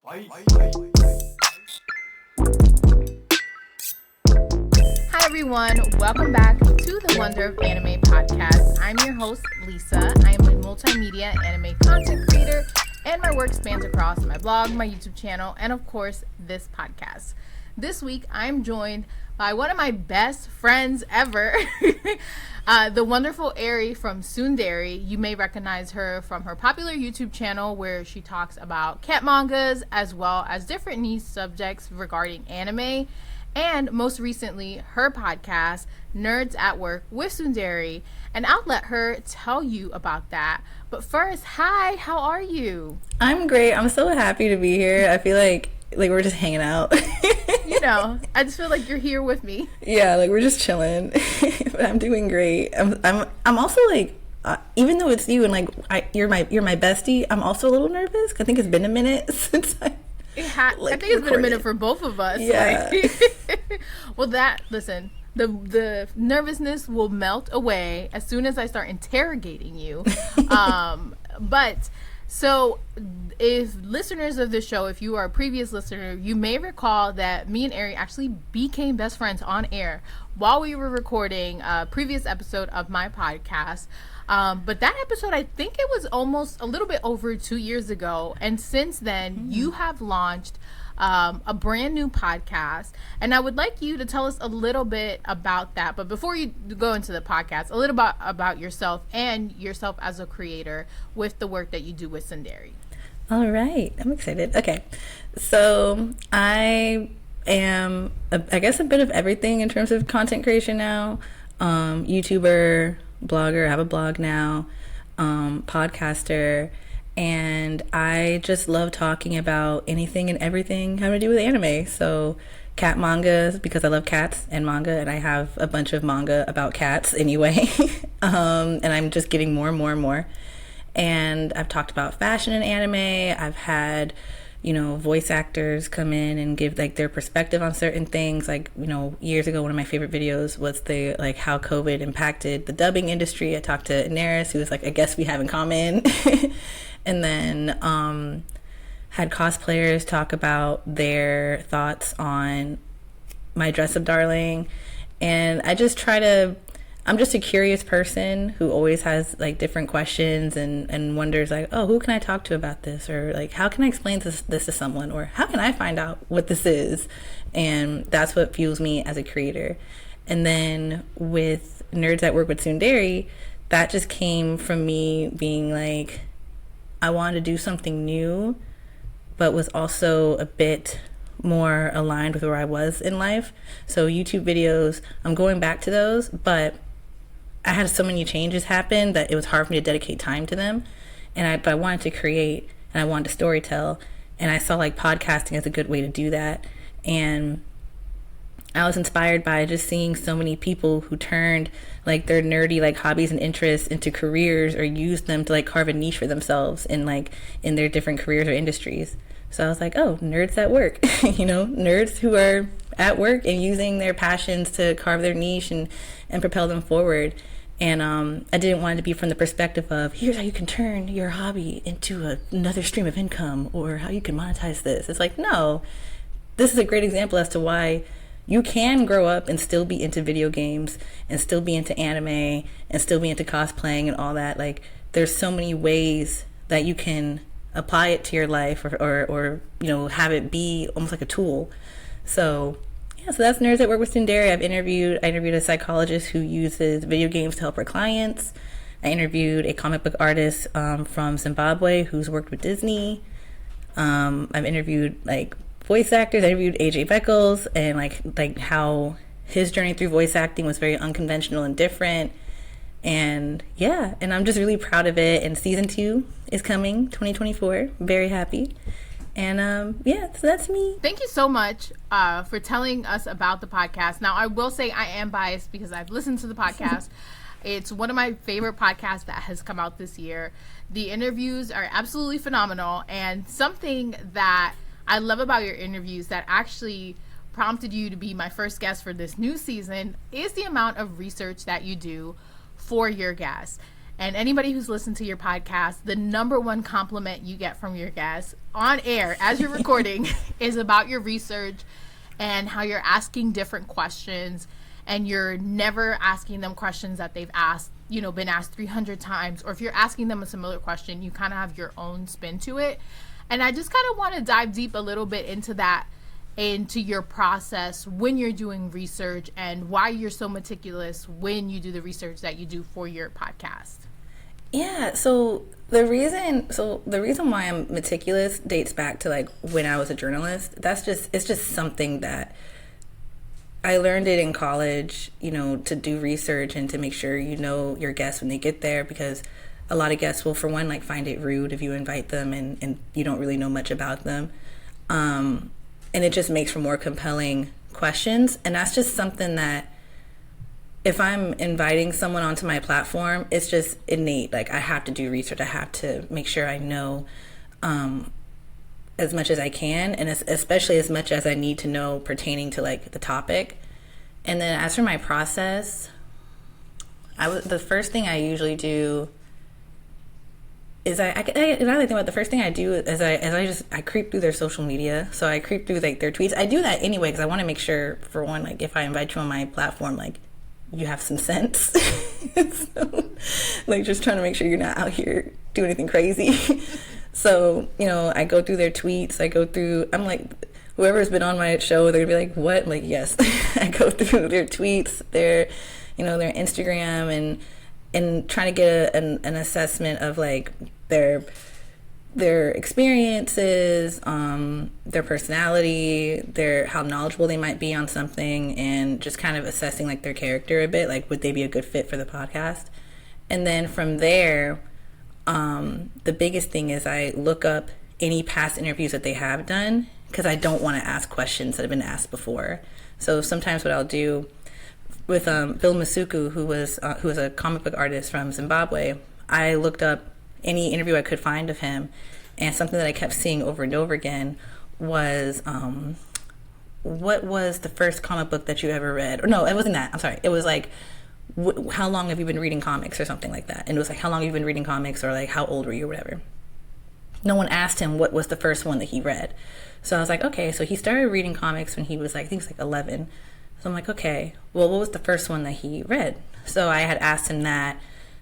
Hi everyone, welcome back to the Wonder of Anime podcast. I'm your host, Lisa. I am a multimedia anime content creator, and my work spans across my blog, my YouTube channel, and of course, this podcast. This week, I'm joined by one of my best friends ever, the wonderful Eri from Tsunderi. You may recognize her from her popular YouTube channel where she talks about cat mangas as well as different niche subjects regarding anime. And most recently, her podcast, Nerds at Work with Tsunderi. And I'll let her tell you about that. But first, hi, how are you? I'm great. I'm so happy to be here. I feel like we're just hanging out. You know, I just feel like you're here with me. Yeah, like we're just chilling. But I'm doing great. I'm also like, even though it's you and like you're my bestie, I'm also a little nervous. I think it's been a minute since I think it's been a minute for both of us. Yeah. Well, listen, the nervousness will melt away as soon as I start interrogating you. So if listeners of this show, if you are a previous listener, you may recall that me and Eri actually became best friends on air while we were recording a previous episode of my podcast. But that episode, I think it was almost a little bit over 2 years ago. And since then, you have launched a brand new podcast. And I would like you to tell us a little bit about that. But before you go into the podcast, a little about yourself and yourself as a creator with the work that you do with Tsunderi. All right. I'm excited. Okay. So I am, I guess, a bit of everything in terms of content creation now. YouTuber, blogger, I have a blog now, podcaster, and I just love talking about anything and everything having to do with anime. So cat mangas, because I love cats and manga, and I have a bunch of manga about cats anyway. And I'm just getting more and more and more. And I've talked about fashion in anime. I've had, voice actors come in and give like their perspective on certain things. Like, years ago, one of my favorite videos was how COVID impacted the dubbing industry. I talked to Inaris, who was like a guest we have in common. And then had cosplayers talk about their thoughts on my Dress Up Darling. And I just I'm just a curious person who always has like different questions and wonders like, oh, who can I talk to about this? Or like, how can I explain this to someone? Or how can I find out what this is? And that's what fuels me as a creator. And then with Nerds at Work with Tsunderi, that just came from me being like, I wanted to do something new, but was also a bit more aligned with where I was in life. So YouTube videos, I'm going back to those, but I had so many changes happen that it was hard for me to dedicate time to them. But I wanted to create and I wanted to storytell, and I saw like podcasting as a good way to do that. And I was inspired by just seeing so many people who turned like their nerdy like hobbies and interests into careers, or used them to like carve a niche for themselves in their different careers or industries. So I was like, oh, nerds at work, nerds who are at work and using their passions to carve their niche and propel them forward. And I didn't want it to be from the perspective of, here's how you can turn your hobby into another stream of income, or how you can monetize this. It's like, no, this is a great example as to why you can grow up and still be into video games and still be into anime and still be into cosplaying and all that. Like, there's so many ways that you can apply it to your life or have it be almost like a tool. So that's Nerds at Work with Tsunderi. I interviewed a psychologist who uses video games to help her clients. I interviewed a comic book artist from Zimbabwe who's worked with Disney. I've interviewed like voice actors. I interviewed AJ Beckles, and like how his journey through voice acting was very unconventional and different. And I'm just really proud of it. And season 2 is coming 2024. Very happy. And so that's me. Thank you so much for telling us about the podcast. Now, I will say I am biased because I've listened to the podcast. It's one of my favorite podcasts that has come out this year. The interviews are absolutely phenomenal. And something that I love about your interviews that actually prompted you to be my first guest for this new season is the amount of research that you do for your guests. And anybody who's listened to your podcast, the number one compliment you get from your guests on air as you're recording is about your research and how you're asking different questions, and you're never asking them questions that they've asked, been asked 300 times, or if you're asking them a similar question, you kind of have your own spin to it. And I just kind of want to dive deep a little bit into that, into your process when you're doing research and why you're so meticulous when you do the research that you do for your podcast. Yeah, so the reason why I'm meticulous dates back to like when I was a journalist. It's just something that I learned it in college, to do research and to make sure you know your guests when they get there, because a lot of guests will, for one, like find it rude if you invite them and you don't really know much about them. And it just makes for more compelling questions. And that's just something that if I'm inviting someone onto my platform, it's just innate. Like, I have to do research. I have to make sure I know as much as I can, and especially as much as I need to know pertaining to like the topic. And then as for my process, the first thing I usually do is I think about the first thing I do is I creep through their social media. So I creep through like their tweets. I do that anyway because I want to make sure, for one, like if I invite you on my platform, like you have some sense. So, like, just trying to make sure you're not out here doing anything crazy. So, I go through their tweets. I'm like, whoever's been on my show, they're gonna be like, what? I'm like, yes. I go through their tweets, their Instagram, and trying to get an assessment of like their experiences, their personality, how knowledgeable they might be on something, and just kind of assessing like their character a bit, like would they be a good fit for the podcast. And then from there, the biggest thing is I look up any past interviews that they have done, because I don't want to ask questions that have been asked before. So sometimes what I'll do with Bill Masuku, who was a comic book artist from Zimbabwe, I looked up any interview I could find of him, and something that I kept seeing over and over again was what was the first comic book that you ever read? Or no, it wasn't that. I'm sorry. It was like, how long have you been reading comics or something like that? And it was like, how long have you been reading comics, or like, how old were you or whatever. No one asked him what was the first one that he read. So I was like, okay, so he started reading comics when he was like, I think it was like 11. So I'm like, okay, well, what was the first one that he read? So I had asked him that,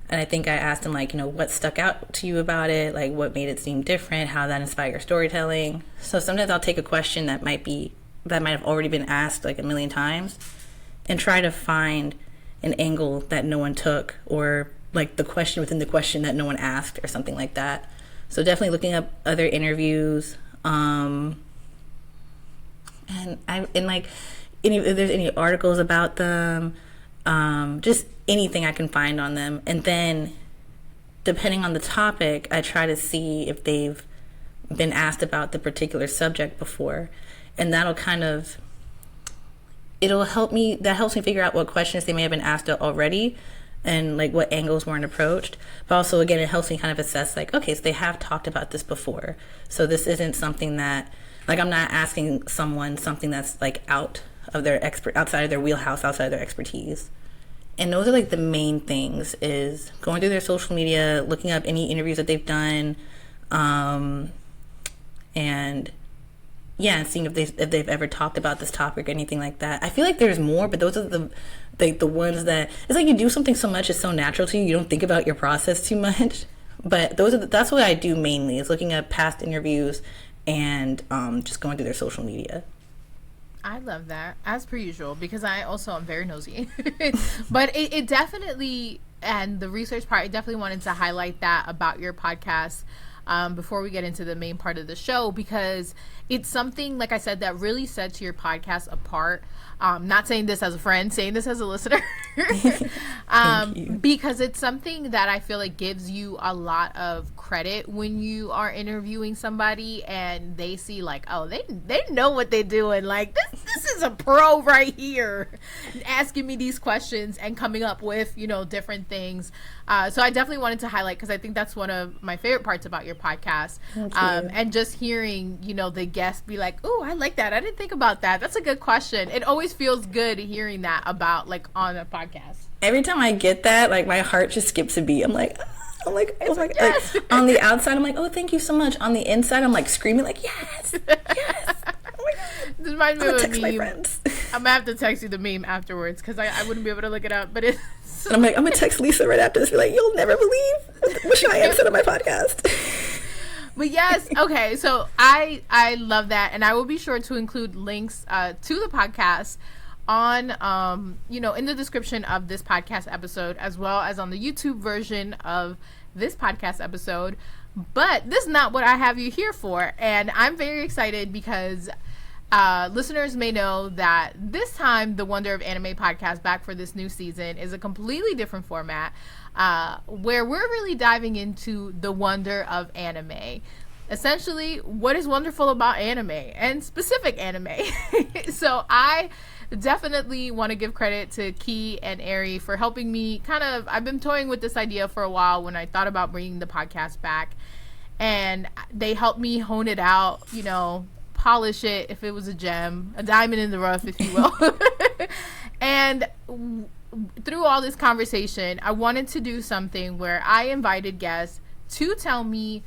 and I think I asked him, like, what stuck out to you about it? Like, what made it seem different? How that inspired your storytelling? So sometimes I'll take a question that might have already been asked like a million times and try to find an angle that no one took, or like the question within the question that no one asked, or something like that. So definitely looking up other interviews, and like if there's any articles about them, just anything I can find on them. And then depending on the topic, I try to see if they've been asked about the particular subject before, and that'll kind of, helps me figure out what questions they may have been asked already, and like what angles weren't approached. But also, again, it helps me kind of assess, like, okay, so they have talked about this before, so this isn't something that, like, I'm not asking someone something that's like outside of their wheelhouse, outside of their expertise. And those are like the main things, is going through their social media, looking up any interviews that they've done, and seeing if they've ever talked about this topic or anything like that. I feel like there's more, but those are the ones that, it's like you do something so much, it's so natural to you, you don't think about your process too much. But that's what I do mainly, is looking at past interviews and just going through their social media. I love that, as per usual, because I also am very nosy. But it definitely, and the research part, I definitely wanted to highlight that about your podcast before we get into the main part of the show, because it's something, like I said, that really sets your podcast apart. Not saying this as a friend, saying this as a listener. Because it's something that I feel like gives you a lot of credit when you are interviewing somebody and they see like, oh, they know what they're doing. Like, this is a pro right here, asking me these questions and coming up with, different things. So I definitely wanted to highlight, because I think that's one of my favorite parts about your podcast. And just hearing, the guests be like, "Oh, I like that. I didn't think about that. That's a good question." It always feels good hearing that about, like, on a podcast. Every time I get that, like, my heart just skips a beat. I'm like, oh my yes. like, on the outside, I'm like, oh, thank you so much. On the inside, I'm like screaming, like, yes, yes. Oh my God. This reminds me of a text my meme. friends. I'm gonna have to text you the meme afterwards, because I wouldn't be able to look it up. But it's. And I'm like, I'm gonna text Lisa right after this. Be like, you'll never believe what Cheyenne said on my podcast. But yes, okay. So I love that, and I will be sure to include links to the podcast on in the description of this podcast episode, as well as on the YouTube version of this podcast episode. But this is not what I have you here for, and I'm very excited because listeners may know that this time the Wonder of Anime podcast, back for this new season, is a completely different format, where we're really diving into the wonder of anime. Essentially, what is wonderful about anime, and specific anime. So I definitely want to give credit to Key and Ari for helping me I've been toying with this idea for a while when I thought about bringing the podcast back, and they helped me hone it out, polish it if it was a gem, a diamond in the rough, if you will. And through all this conversation, I wanted to do something where I invited guests to tell me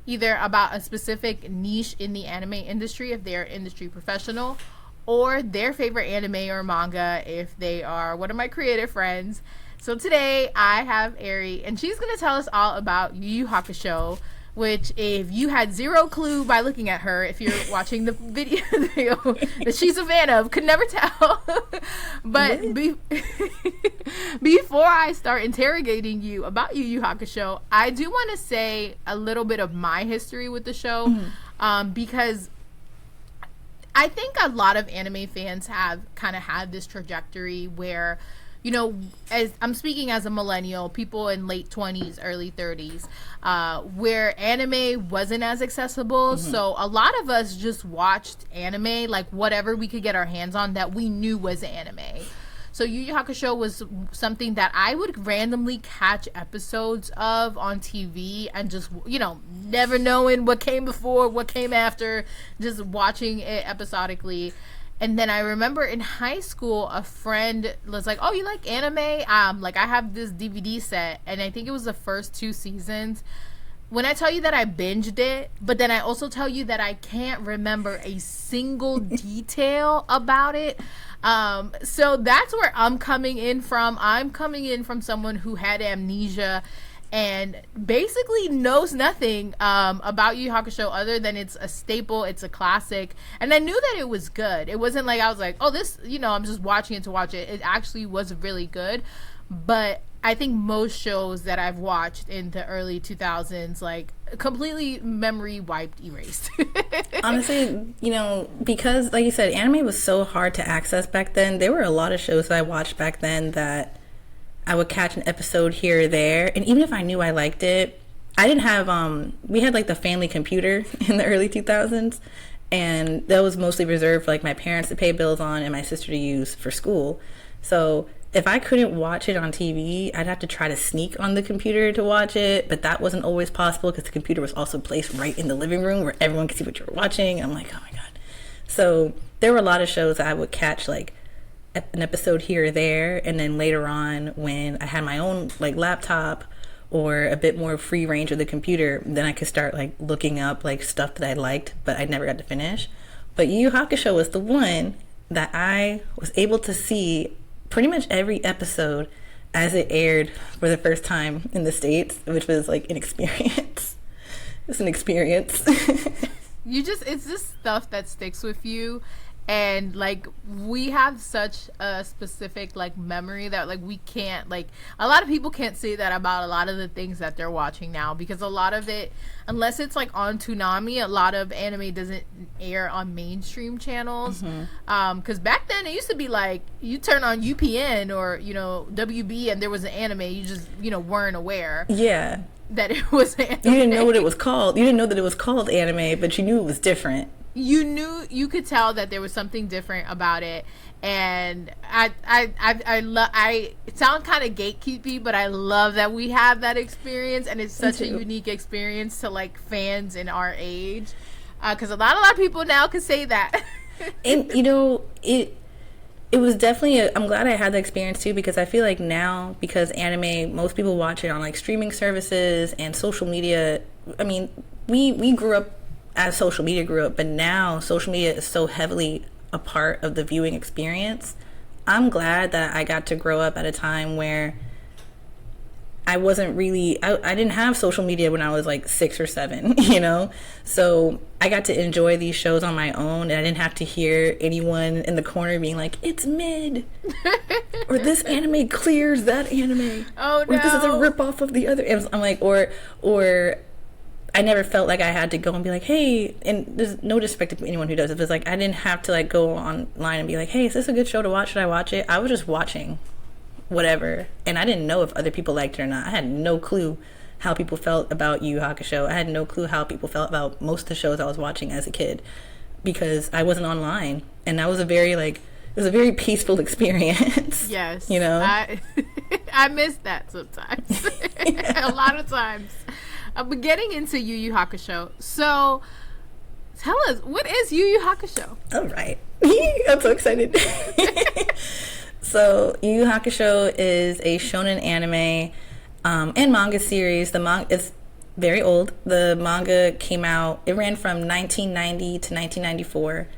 either about a specific niche in the anime industry, if they're industry professional, or their favorite anime or manga if they are one of my creative friends. So today I have Ari, and she's going to tell us all about Yu Yu Hakusho, which, if you had zero clue by looking at her, if you're watching the video that she's a fan of, could never tell. But before I start interrogating you about Yu Yu Hakusho, I do want to say a little bit of my history with the show, because I think a lot of anime fans have kind of had this trajectory where, as I'm speaking as a millennial, people in late 20s, early 30s, where anime wasn't as accessible. So a lot of us just watched anime, like whatever we could get our hands on that we knew was anime. So Yu Yu Hakusho was something that I would randomly catch episodes of on TV and just, never knowing what came before, what came after, just watching it episodically. And then I remember in high school, a friend was like, "Oh, you like anime? Like, I have this DVD set," and I think it was the first 2 seasons. When I tell you that I binged it, but then I also tell you that I can't remember a single detail about it. So that's where I'm coming in from. I'm coming in from someone who had amnesia and basically knows nothing about Yu Yu Hakusho other than it's a staple, it's a classic. And I knew that it was good. It wasn't like I was like, oh, this, I'm just watching it to watch it. It actually was really good. But I think most shows that I've watched in the early 2000s, like, completely memory wiped, erased. Honestly, because, like you said, anime was so hard to access back then. There were a lot of shows that I watched back then that I would catch an episode here or there, and even if I knew I liked it, I didn't have we had like the family computer in the early 2000s, and that was mostly reserved for like my parents to pay bills on and my sister to use for school. So if I couldn't watch it on TV, I'd have to try to sneak on the computer to watch it, but that wasn't always possible because the computer was also placed right in the living room where everyone could see what you were watching. And I'm like, oh my God. So there were a lot of shows that I would catch like an episode here or there, and then later on when I had my own like laptop or a bit more free range of the computer, then I could start like looking up like stuff that I liked but I never got to finish. But Yu Yu Hakusho was the one that I was able to see pretty much every episode as it aired for the first time in the States, which was like an experience. It's an experience. It's just stuff that sticks with you. And like we have such a specific like memory that like we can't, like, a lot of people can't say that about a lot of the things that they're watching now, because a lot of it, unless it's like on Toonami, a lot of anime doesn't air on mainstream channels. Because back then it used to be like you turn on UPN or WB and there was an anime, you just weren't aware. Yeah. that it was anime. You didn't know what it was called. You didn't know that it was called anime, but you knew it was different. You could tell that there was something different about it. And I it sounds kind of gatekeepy, but I love that we have that experience, and it's such a unique experience to like fans in our age, because a lot of people now can say that. And you know, it was definitely I'm glad I had that experience too, because I feel like now, because anime, most people watch it on like streaming services and social media. I mean, we grew up as social media grew up, but now social media is so heavily a part of the viewing experience. I'm glad that I got to grow up at a time where I wasn't really I didn't have social media when I was like 6 or 7, you know, so I got to enjoy these shows on my own, and I didn't have to hear anyone in the corner being like, it's mid or this anime clears that anime, oh no, or this is a rip off of the other. I'm like, or I never felt like I had to go and be like, hey, and there's no disrespect to anyone who does it, but it's like I didn't have to like go online and be like, hey, is this a good show to watch? Should I watch it? I was just watching whatever, and I didn't know if other people liked it or not. I had no clue how people felt about Yu Yu Hakusho. I had no clue how people felt about most of the shows I was watching as a kid, because I wasn't online, and that was a very it was a very peaceful experience. Yes, you know, I miss that sometimes. A lot of times. But getting into Yu Yu Hakusho, so tell us, what is Yu Yu Hakusho? All right. I'm so excited. So Yu Yu Hakusho is a shonen anime and manga series. The manga is very old. The manga came out, it ran from 1990 to 1994.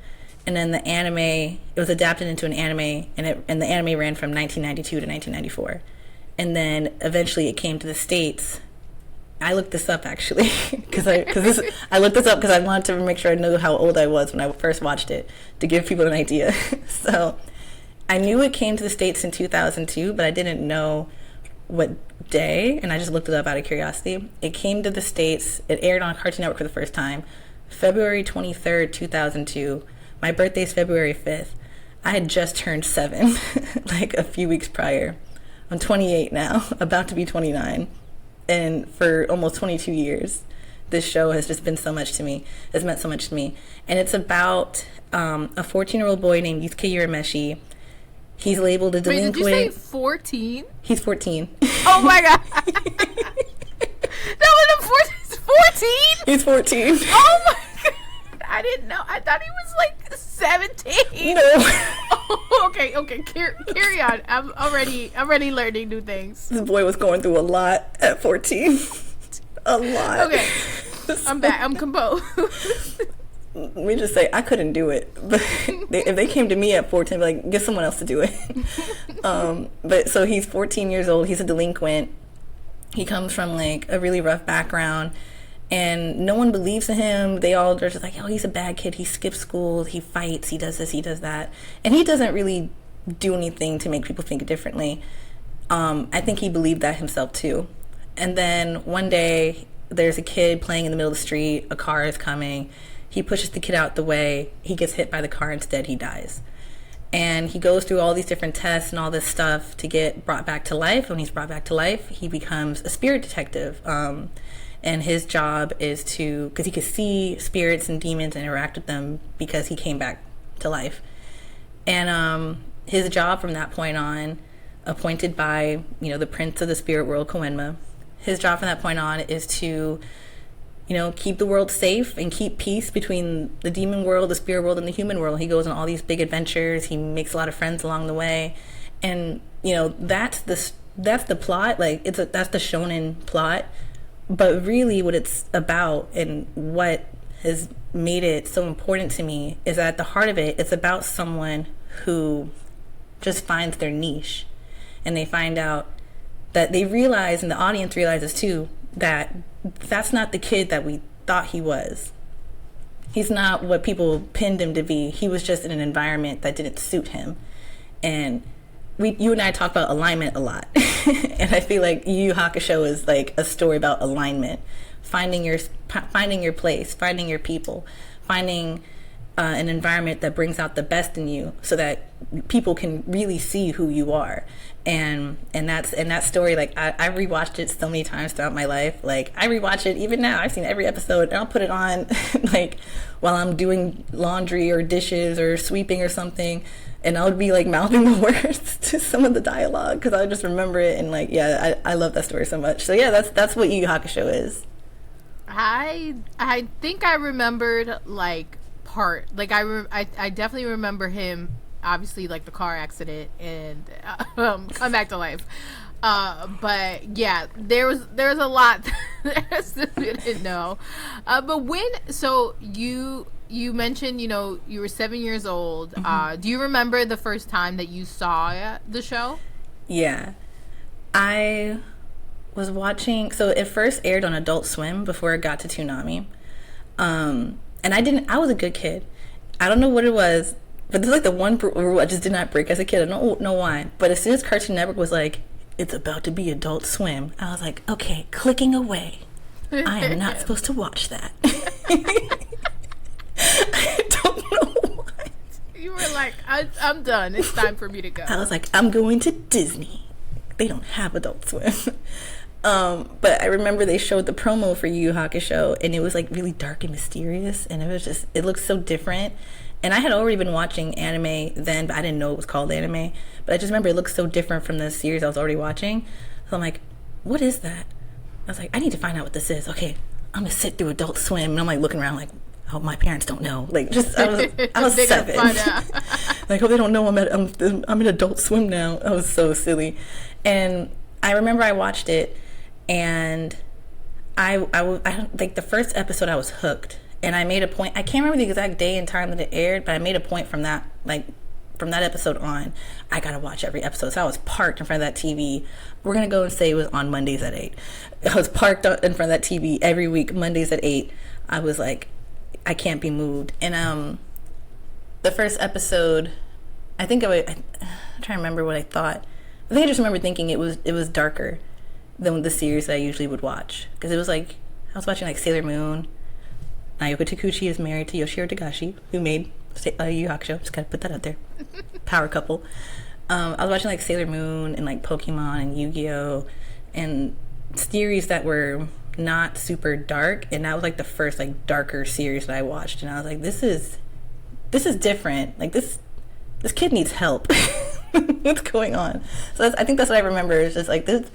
And then the anime, it was adapted into an anime, and the anime ran from 1992 to 1994. And then eventually it came to the States. I looked this up actually, I looked this up because I wanted to make sure I knew how old I was when I first watched it, to give people an idea. So I knew it came to the States in 2002, but I didn't know what day, and I just looked it up out of curiosity. It came to the States, it aired on Cartoon Network for the first time, February 23rd, 2002. My birthday's February 5th. I had just turned 7, like a few weeks prior. I'm 28 now, about to be 29. And for almost 22 years, this show has just been so much to me. It's meant so much to me. And it's about a 14-year-old boy named Yusuke Urameshi. He's labeled a delinquent. Wait, did you say 14? He's 14. Oh my god. That was a 14? He's 14. Oh my god. I didn't know. I thought he was like 17. No. Oh, okay. Carry on. I'm already learning new things. This boy was going through a lot at 14. A lot. Okay. I'm back. I'm composed. Let me just say, I couldn't do it. But if they came to me at 14, I'd be like, get someone else to do it. But so he's 14 years old. He's a delinquent. He comes from like a really rough background. And no one believes in him. They all are just like, oh, he's a bad kid. He skips school. He fights. He does this. He does that. And he doesn't really do anything to make people think differently. I think he believed that himself too. And then one day, there's a kid playing in the middle of the street. A car is coming. He pushes the kid out the way. He gets hit by the car. Instead, he dies. And he goes through all these different tests and all this stuff to get brought back to life. When he's brought back to life, he becomes a spirit detective. And his job is to, because he could see spirits and demons and interact with them because he came back to life. And his job from that point on, appointed by, the prince of the spirit world, Koenma, his job from that point on is to, keep the world safe and keep peace between the demon world, the spirit world, and the human world. He goes on all these big adventures. He makes a lot of friends along the way. And, that's the plot. That's the shonen plot. But really what it's about and what has made it so important to me is that at the heart of it, it's about someone who just finds their niche. And they find out that they realize, and the audience realizes too, that that's not the kid that we thought he was. He's not what people pinned him to be. He was just in an environment that didn't suit him. And you and I talk about alignment a lot. And I feel like Yu Yu Hakusho is like a story about alignment, finding your place, finding your people, finding an environment that brings out the best in you, so that people can really see who you are. And that story, like I rewatched it so many times throughout my life. Like I rewatch it even now. I've seen every episode, and I'll put it on like while I'm doing laundry or dishes or sweeping or something, and I would be like mouthing the words to some of the dialogue because I just remember it. And like, yeah, I love that story so much. So yeah, that's what Yu Yu Hakusho is. I think I remembered like I definitely remember him, obviously, like the car accident and come back to life. But yeah, there was a lot that I still didn't know. But you mentioned, you were 7 years old. Mm-hmm. Do you remember the first time that you saw the show? Yeah, I was watching. So it first aired on Adult Swim before it got to Toonami. And I was a good kid. I don't know what it was, but this is like the one rule I just did not break as a kid. I don't know why. But as soon as Cartoon Network was like, it's about to be Adult Swim, I was like, okay, clicking away. I am not supposed to watch that. I don't know why. You were like, I'm done. It's time for me to go. I was like, I'm going to Disney. They don't have Adult Swim. But I remember they showed the promo for Yu Yu Hakusho, and it was like really dark and mysterious, and it looked so different. And I had already been watching anime then, but I didn't know it was called anime. But I just remember it looked so different from the series I was already watching. So I'm like, what is that? I was like, I need to find out what this is. Okay, I'm gonna sit through Adult Swim, and I'm like looking around like, oh, my parents don't know. Like, just I was 7. Like, oh, they don't know I'm in Adult Swim now. I was so silly. And I remember I watched it, and I don't think the first episode I was hooked, and I made a point. I can't remember the exact day and time that it aired, but I made a point from that episode on, I gotta watch every episode. So I was parked in front of that TV. We're gonna go and say it was on Mondays at 8. I was parked in front of that TV every week, Mondays at 8. I was like, I can't be moved. And the first episode, I'm trying to remember what I thought. I think I just remember thinking it was darker than the series that I usually would watch, because it was like I was watching like Sailor Moon. Naoko Takuchi is married to Yoshiro Tagashi, who made Yu Yu Hakusho. Just gotta put that out there. Power couple. I was watching like Sailor Moon and like Pokemon and Yu-Gi-Oh! And series that were not super dark, and that was like the first like darker series that I watched, and I was like, this is different. Like this kid needs help. What's going on? So I think that's what I remember. It's just like this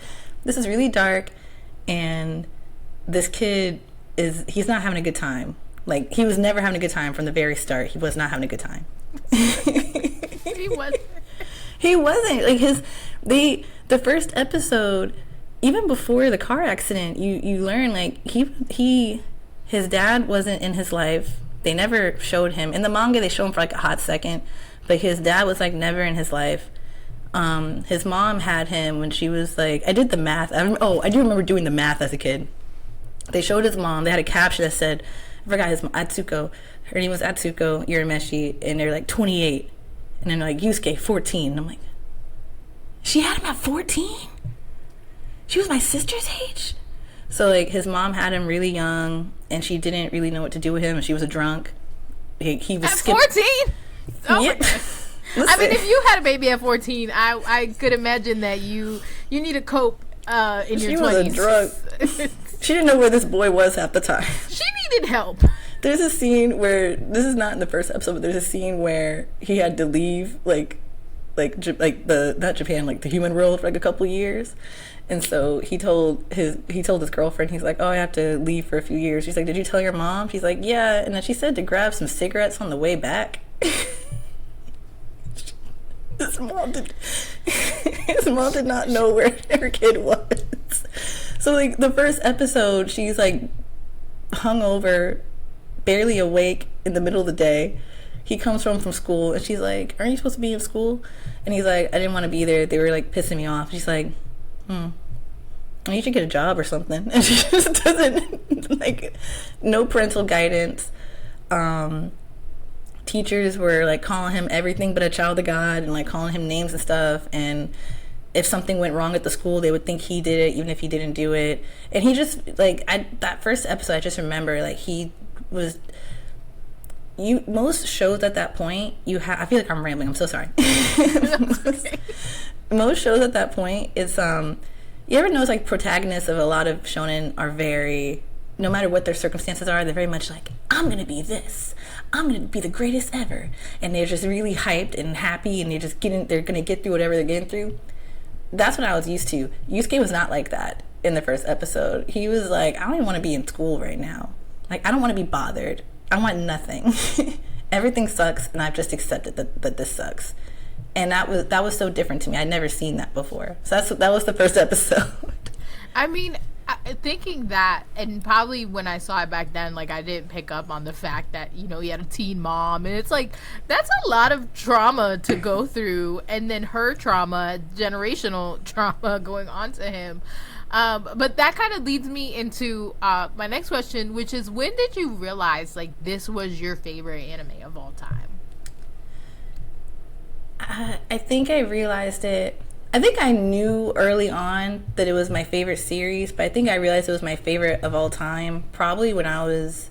is really dark, and this kid he's not having a good time. Like, he was never having a good time from the very start. He was not having a good time. He wasn't. He wasn't. Like, the first episode, even before the car accident, you learn, like, his dad wasn't in his life. They never showed him. In the manga, they show him for, like, a hot second. But his dad was, like, never in his life. His mom had him when she was, like, I did the math. I do remember doing the math as a kid. They showed his mom. They had a caption that said, I forgot his mom, Atsuko. Her name was Atsuko Urameshi, and they're like 28. And then like Yusuke, 14. And I'm like, she had him at 14? She was my sister's age? So like his mom had him really young, and she didn't really know what to do with him, and she was a drunk. He was at 14? Oh yeah. my God. I mean, if you had a baby at 14, I could imagine that you need to cope in your 20s. She was a drunk. She didn't know where this boy was half the time. She needed help. There's a scene where, this is not in the first episode, but there's a scene where he had to leave not Japan, like the human world for like a couple years. And so he told his girlfriend, he's like, oh, I have to leave for a few years. She's like, did you tell your mom? She's like, yeah. And then she said to grab some cigarettes on the way back. His mom did not know where her kid was. So like the first episode, she's like hungover, barely awake in the middle of the day. He comes home from school, and she's like, aren't you supposed to be in school? And he's like, I didn't want to be there. They were like pissing me off. She's like, well, you should get a job or something. And she just doesn't, like, no parental guidance. Teachers were like calling him everything but a child of God, and like calling him names and stuff. And if something went wrong at the school, they would think he did it, even if he didn't do it. And he just, like, that first episode, I just remember, like, he was most shows at that point, I feel like I'm rambling, I'm so sorry. Most shows at that point, it's you ever notice like protagonists of a lot of shonen are very, no matter what their circumstances are, they're very much like, I'm gonna be this, I'm gonna be the greatest ever, and they're just really hyped and happy, and they're gonna get through whatever they're getting through. That's what I was used to. Yusuke was not like that in the first episode. He was like, I don't even want to be in school right now. Like, I don't want to be bothered. I want nothing. Everything sucks, and I've just accepted that this sucks. And that was so different to me. I'd never seen that before. So that was the first episode. I mean, thinking that, and probably when I saw it back then, like, I didn't pick up on the fact that, you know, he had a teen mom, and it's like, that's a lot of trauma to go through, and then her trauma, generational trauma going on to him. But that kind of leads me into my next question, which is, when did you realize, like, this was your favorite anime of all time? I think I realized it. I think I knew early on that it was my favorite series, but I think I realized it was my favorite of all time probably when I was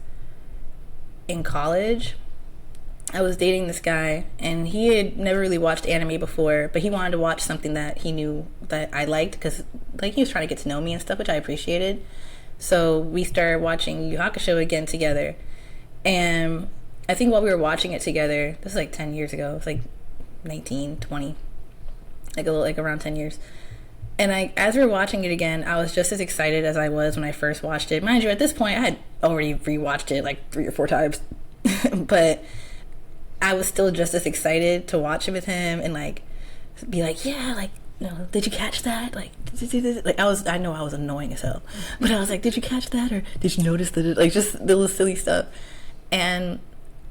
in college. I was dating this guy, and he had never really watched anime before, but he wanted to watch something that he knew that I liked, because like he was trying to get to know me and stuff, which I appreciated. So we started watching Yu Yu Hakusho again together, and I think while we were watching it together, this was like 10 years ago, it was like 19, 20, like around 10 years. And as we were watching it again, I was just as excited as I was when I first watched it. Mind you, at this point, I had already rewatched it like 3 or 4 times, but I was still just as excited to watch it with him and like be like, yeah, like, you know, did you catch that? Like, did you see this? Like, I know I was annoying as hell, but I was like, did you catch that? Or did you notice that? Like, just the little silly stuff. And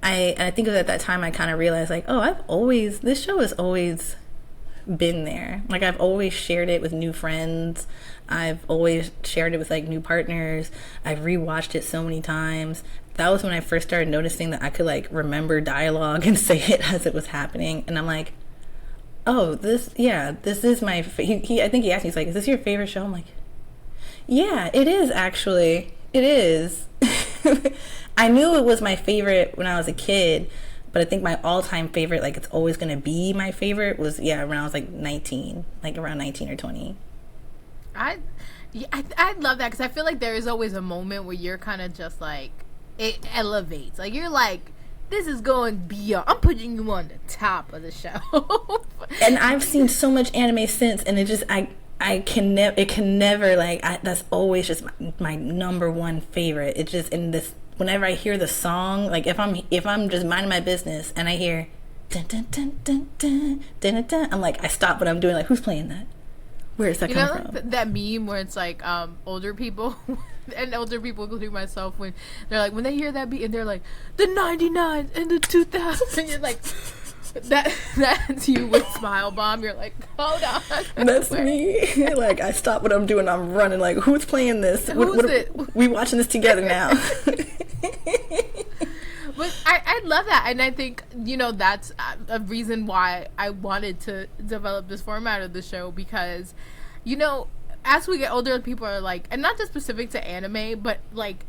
I think it was at that time I kind of realized, like, oh, this show has always been there. Like, I've always shared it with new friends. I've always shared it with like new partners. I've rewatched it so many times. That was when I first started noticing that I could like remember dialogue and say it as it was happening. And I'm like, oh, this is my I think he asked me, he's like, is this your favorite show? I'm like, yeah, it is, actually. It is. I knew it was my favorite when I was a kid, but I think my all-time favorite, like it's always going to be my favorite, was, when I was like 19, like around 19 or 20. I love that, because I feel like there is always a moment where you're kind of just like, it elevates. Like, you're like, this is going beyond. I'm putting you on the top of the show. And I've seen so much anime since, and it just, it can never, like, that's always just my number one favorite. It just, in this, whenever I hear the song, like, if I'm just minding my business and I hear dun dun dun dun dun dun dun, dun, I'm like, I stop what I'm doing, like, who's playing that? Where is that coming from? That meme where it's like older people and older people, including myself, when they're like, when they hear that beat and they're like, the 99 and the 2000s, and you're like, that's you with Smile Bomb. You're like, hold on. That's me. Like, I stop what I'm doing, I'm running, like, who's playing this? We watching this together now. But I love that, and I think, you know, that's a reason why I wanted to develop this format of the show, because, you know, as we get older, people are like, and not just specific to anime, but like,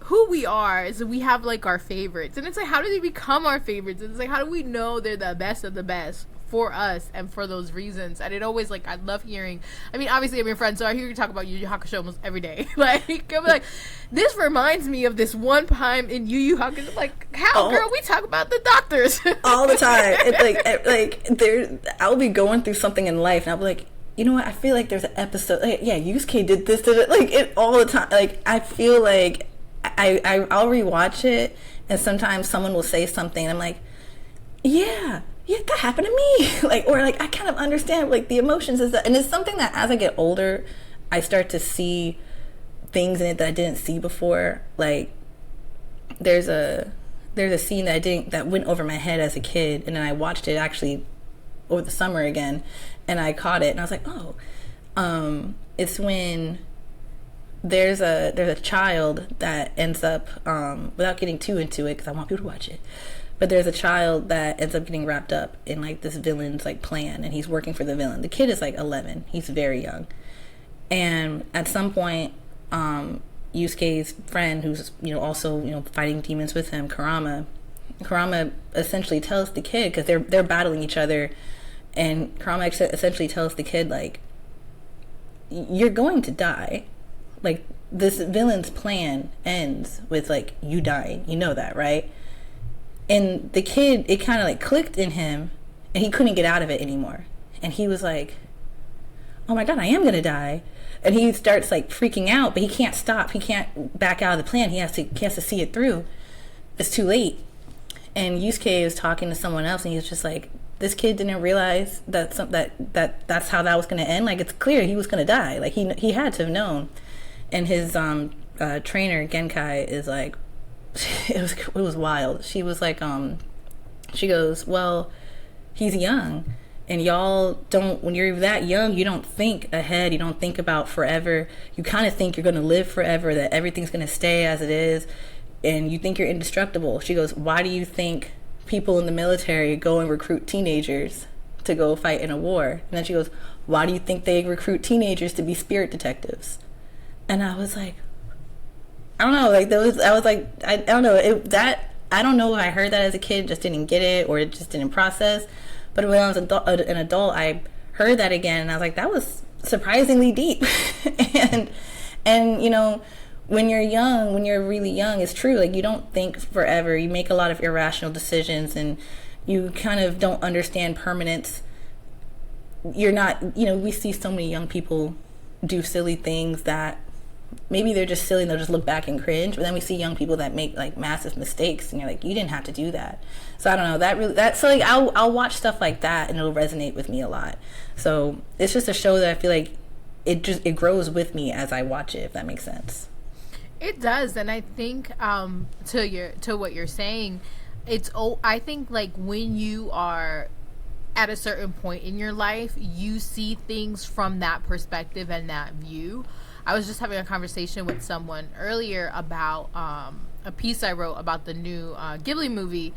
who we are is we have like our favorites, and it's like, how do they become our favorites? And it's like, how do we know they're the best of the best for us and for those reasons? And it always, like, I love hearing, I mean, obviously I'm your friend, so I hear you talk about Yu Yu Hakusho almost every day. Like, I'm like, this reminds me of this one time in Yu Yu Hakusho. I'm like, how, girl, we talk about the doctors all the time. It's like I'll be going through something in life, and I'll be like, you know what, I feel like there's an episode, like, yeah, Yusuke did this, like, it all the time. Like, I feel like I'll rewatch it, and sometimes someone will say something, and I'm like, yeah, that happened to me. Like, or like, I kind of understand, like, the emotions is that, and it's something that as I get older, I start to see things in it that I didn't see before. Like, there's a scene that went over my head as a kid, and then I watched it actually over the summer again, and I caught it, and I was like, oh, it's when there's a child that ends up, without getting too into it, because I want people to watch it, but there's a child that ends up getting wrapped up in, like, this villain's, like, plan, and he's working for the villain. The kid is, like, 11. He's very young. And at some point, Yusuke's friend, who's, you know, also, you know, fighting demons with him, Kurama, Kurama essentially tells the kid, because they're battling each other, and Kurama essentially tells the kid, like, you're going to die. Like, this villain's plan ends with, like, you dying. You know that, right? And the kid, it kind of, like, clicked in him, and he couldn't get out of it anymore. And he was like, oh my god, I am gonna die. And he starts, like, freaking out, but he can't stop. He can't back out of the plan. He has to see it through. It's too late. And Yusuke was talking to someone else, and he was just like, this kid didn't realize that's how that was going to end. Like, it's clear he was going to die. Like, he had to have known. And his trainer, Genkai, is like, it was wild. She was like, she goes, well, he's young. And y'all don't, when you're that young, you don't think ahead. You don't think about forever. You kind of think you're going to live forever, that everything's going to stay as it is. And you think you're indestructible. She goes, why do you think people in the military go and recruit teenagers to go fight in a war? And then she goes, why do you think they recruit teenagers to be spirit detectives? And I was like, I don't know. Like, I don't know. I don't know if I heard that as a kid, just didn't get it, or it just didn't process. But when I was an adult, I heard that again, and I was like, that was surprisingly deep. and you know, when you're young, when you're really young, it's true. Like, you don't think forever. You make a lot of irrational decisions, and you kind of don't understand permanence. You're not, you know, we see so many young people do silly things that maybe they're just silly and they'll just look back and cringe. But then we see young people that make, like, massive mistakes, and you're like, you didn't have to do that. So I don't know. So, like, I'll watch stuff like that, and it'll resonate with me a lot. So it's just a show that I feel like it grows with me as I watch it, if that makes sense. It does, and I think to what you're saying, I think, like, when you are at a certain point in your life, you see things from that perspective and that view. I was just having a conversation with someone earlier about a piece I wrote about the new Ghibli movie,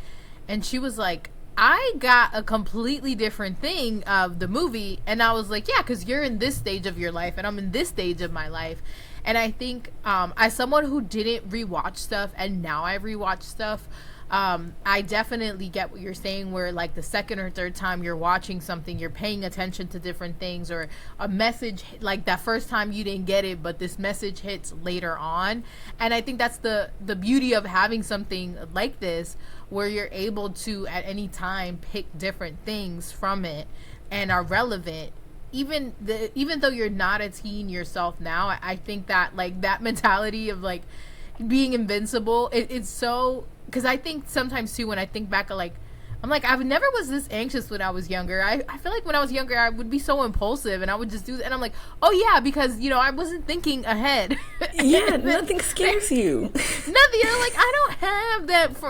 and she was like, I got a completely different thing of the movie, and I was like, yeah, because you're in this stage of your life and I'm in this stage of my life. And I think as someone who didn't rewatch stuff, and now I rewatch stuff, I definitely get what you're saying, where, like, the second or third time you're watching something, you're paying attention to different things, or a message, like, that first time you didn't get it, but this message hits later on. And I think that's the beauty of having something like this, where you're able to at any time pick different things from it and are relevant. Even though you're not a teen yourself now, I think that, like, that mentality of, like, being invincible, it's so, because I think sometimes too, when I think back, I'm like, I never was this anxious when I was younger. I feel like when I was younger, I would be so impulsive, and I would just do that, and I'm like, oh yeah, because, you know, I wasn't thinking ahead. Yeah, nothing scares you. Nothing. You're like, I don't have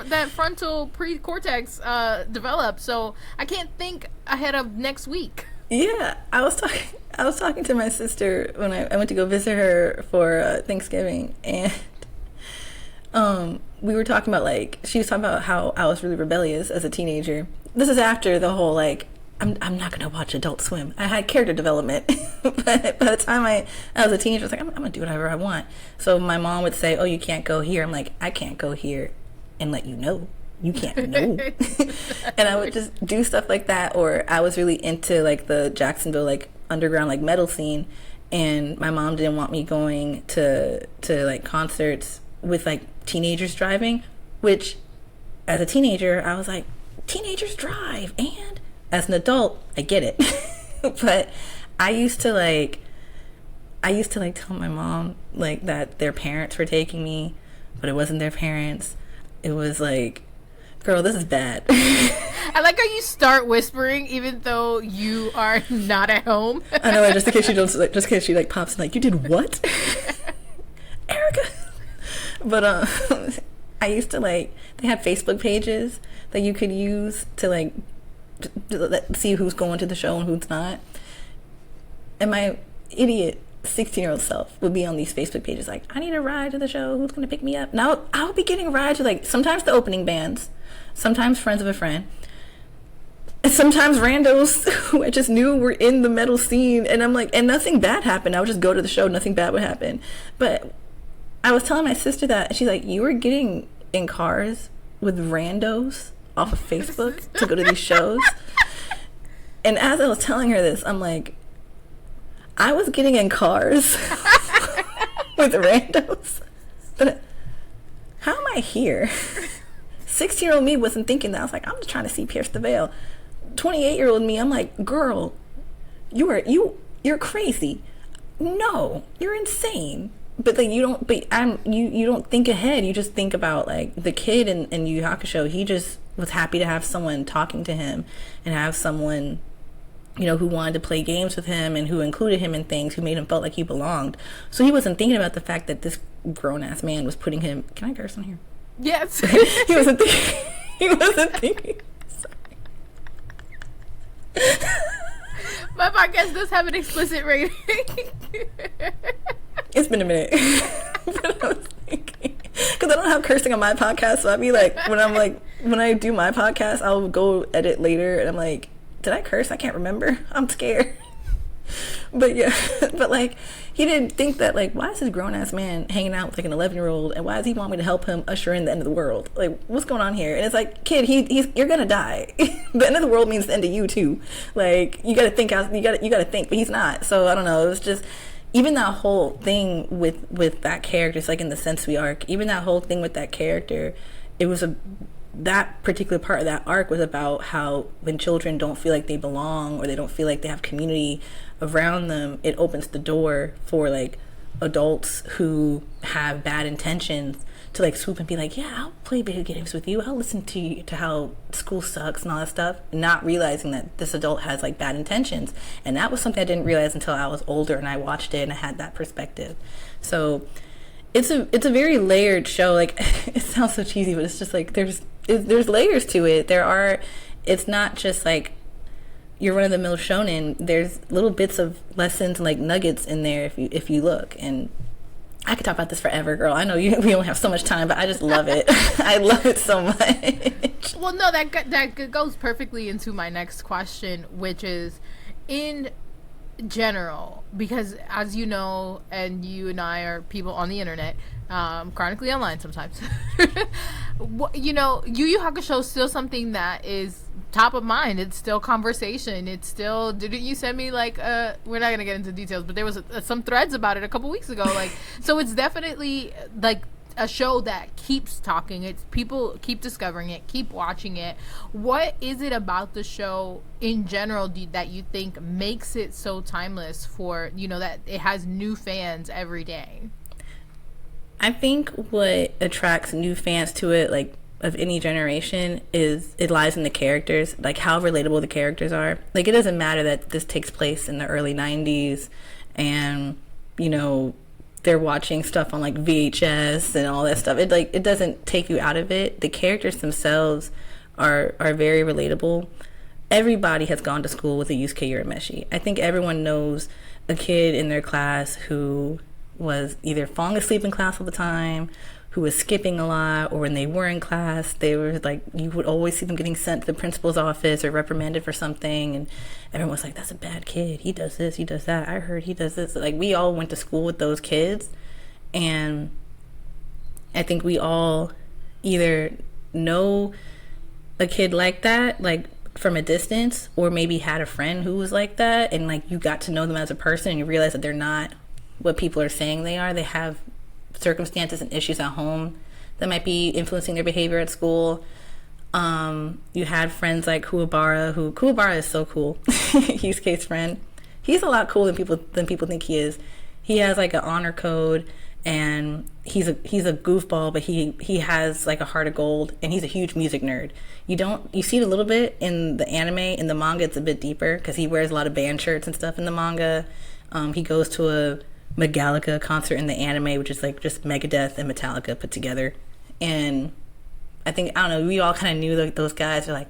that frontal pre-cortex developed, so I can't think ahead of next week. Yeah, I was talking to my sister when I went to go visit her for Thanksgiving, and we were talking about, like, she was talking about how I was really rebellious as a teenager. This is after the whole, like, I'm not gonna watch Adult Swim. I had character development, but by the time I was a teenager, I was like, I'm gonna do whatever I want. So my mom would say, oh, you can't go here. I'm like, I can't go here and let you know. You can't know. And I would just do stuff like that. Or I was really into, like, the Jacksonville, like, underground, like, metal scene, and my mom didn't want me going to like, concerts with, like, teenagers driving, which as a teenager I was like, teenagers drive, and as an adult I get it. But I used to tell my mom, like, that their parents were taking me, but it wasn't their parents. It was like, girl, this is bad. I like how you start whispering even though you are not at home. I know, just in case she like pops in, like, you did what? Erica. But I used to, like, they had Facebook pages that you could use to, like, see who's going to the show and who's not. And my idiot 16-year-old self would be on these Facebook pages like, I need a ride to the show, who's going to pick me up? Now I'll be getting rides with, like, sometimes the opening bands, sometimes friends of a friend, and sometimes randos who I just knew were in the metal scene. And I'm like, and nothing bad happened. I would just go to the show, nothing bad would happen. But I was telling my sister that, and she's like, you were getting in cars with randos off of Facebook to go to these shows. And as I was telling her this, I'm like, I was getting in cars with randos. But how am I here? 16-year-old me wasn't thinking that. I was like, I'm just trying to see Pierce the Veil. 28-year-old me, I'm like, girl, you're crazy. No, you're insane. But like you don't think ahead. You just think about like the kid in Yu Yu Hakusho. He just was happy to have someone talking to him and have someone, you know, who wanted to play games with him and who included him in things, who made him felt like he belonged. So he wasn't thinking about the fact that this grown-ass man was putting him... Can I curse on here? Yes. He wasn't thinking... Sorry. My podcast does have an explicit rating. It's been a minute. But I was thinking... Because I don't have cursing on my podcast, so I'd be like... When I do my podcast, I'll go edit later, and I'm like... Did I curse? I can't remember. I'm scared. But yeah, but like, he didn't think that, like, why is this grown-ass man hanging out with like an 11-year-old, and why does he want me to help him usher in the end of the world? Like, what's going on here? And it's like, kid, you're gonna die. The end of the world means the end of you too. Like, you gotta think out, you gotta think, but he's not. So I don't know. It was just, even that whole thing with that character, it's like in the Sensui arc, even that whole thing with that character, it was that particular part of that arc was about how when children don't feel like they belong or they don't feel like they have community around them, it opens the door for like adults who have bad intentions to like swoop and be like, yeah, I'll play video games with you, I'll listen to you, to how school sucks and all that stuff, not realizing that this adult has like bad intentions. And that was something I didn't realize until I was older and I watched it and I had that perspective. So it's a very layered show. Like, it sounds so cheesy, but it's just like there's layers to it. It's not just like your run-of-the-mill shonen. There's little bits of lessons and like nuggets in there if you look. And I could talk about this forever, girl. I know we don't have so much time, but I just love it. I love it so much. Well, no, that goes perfectly into my next question, which is, in general, because as you know, and you and I are people on the internet, chronically online sometimes. You know, Yu Yu Hakusho is still something that is top of mind. It's still conversation. It's still, didn't you send me like we're not gonna get into details, but there was some threads about it a couple weeks ago, like, so it's definitely like a show that keeps talking. It's people keep discovering it, keep watching it. What is it about the show in general that you think makes it so timeless, for, you know, that it has new fans every day? I think what attracts new fans to it, like of any generation, is it lies in the characters, like how relatable the characters are. Like, it doesn't matter that this takes place in the early 90s and, you know, they're watching stuff on like VHS and all that stuff. It doesn't take you out of it. The characters themselves are very relatable. Everybody has gone to school with a Yusuke Urameshi. I think everyone knows a kid in their class who was either falling asleep in class all the time, who was skipping a lot, or when they were in class, they were like, you would always see them getting sent to the principal's office or reprimanded for something, and everyone was like, that's a bad kid, he does this, he does that, I heard he does this. Like, we all went to school with those kids, and I think we all either know a kid like that, like from a distance, or maybe had a friend who was like that, and like you got to know them as a person and you realize that they're not what people are saying they are. They have circumstances and issues at home that might be influencing their behavior at school. You had friends like Kuwabara is so cool. He's Kate's friend. He's a lot cooler than people think he is. He has like an honor code, and he's a goofball, but he has like a heart of gold, and he's a huge music nerd. You see it a little bit in the anime. In the manga, it's a bit deeper because he wears a lot of band shirts and stuff in the manga. He goes to a Metallica concert in the anime, which is like just Megadeth and Metallica put together. And I don't know, we all kind of knew those guys are like,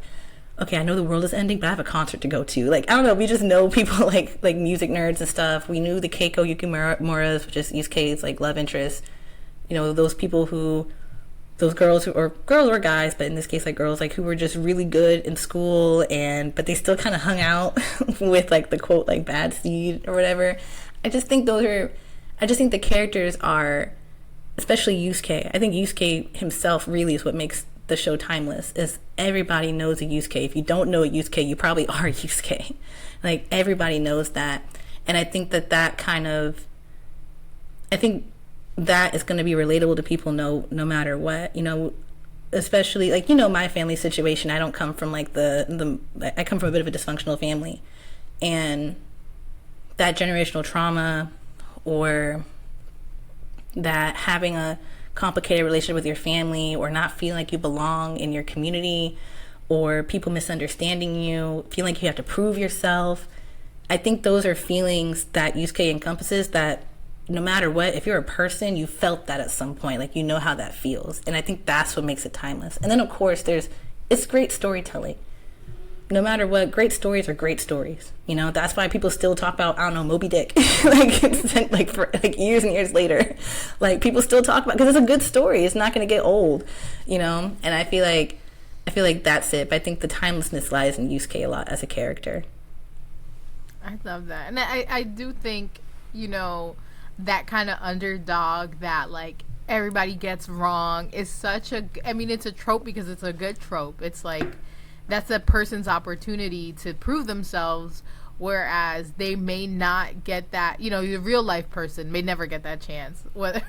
okay, I know the world is ending, but I have a concert to go to. Like, I don't know, we just know people like music nerds and stuff. We knew the Keiko Yukimuras, which is Yusuke's like love interest. You know, those people those girls or guys, but in this case like girls, like who were just really good in school, but they still kind of hung out with like the quote like bad seed or whatever. I just think the characters are, especially Yusuke. I think Yusuke himself really is what makes the show timeless is everybody knows a Yusuke. If you don't know a Yusuke, you probably are a Yusuke. Like, everybody knows that. And I think that kind of, I think that is going to be relatable to people no matter what, you know, especially, like, you know, my family situation. I don't come from, like, I come from a bit of a dysfunctional family. And that generational trauma, or that having a complicated relationship with your family, or not feeling like you belong in your community, or people misunderstanding you, feeling like you have to prove yourself. I think those are feelings that Yusuke encompasses, that no matter what, if you're a person, you felt that at some point, like, you know how that feels. And I think that's what makes it timeless. And then, of course, it's great storytelling. No matter what, great stories are great stories. You know, that's why people still talk about, I don't know, Moby Dick, like for like years and years later. Like, people still talk about, because it's a good story. It's not going to get old, you know. And I feel like that's it. But I think the timelessness lies in Yusuke a lot as a character. I love that, and I do think, you know, that kind of underdog that, like, everybody gets wrong is such a, I mean, it's a trope because it's a good trope. It's like, that's a person's opportunity to prove themselves, whereas they may not get that, you know, the real life person may never get that chance. Whether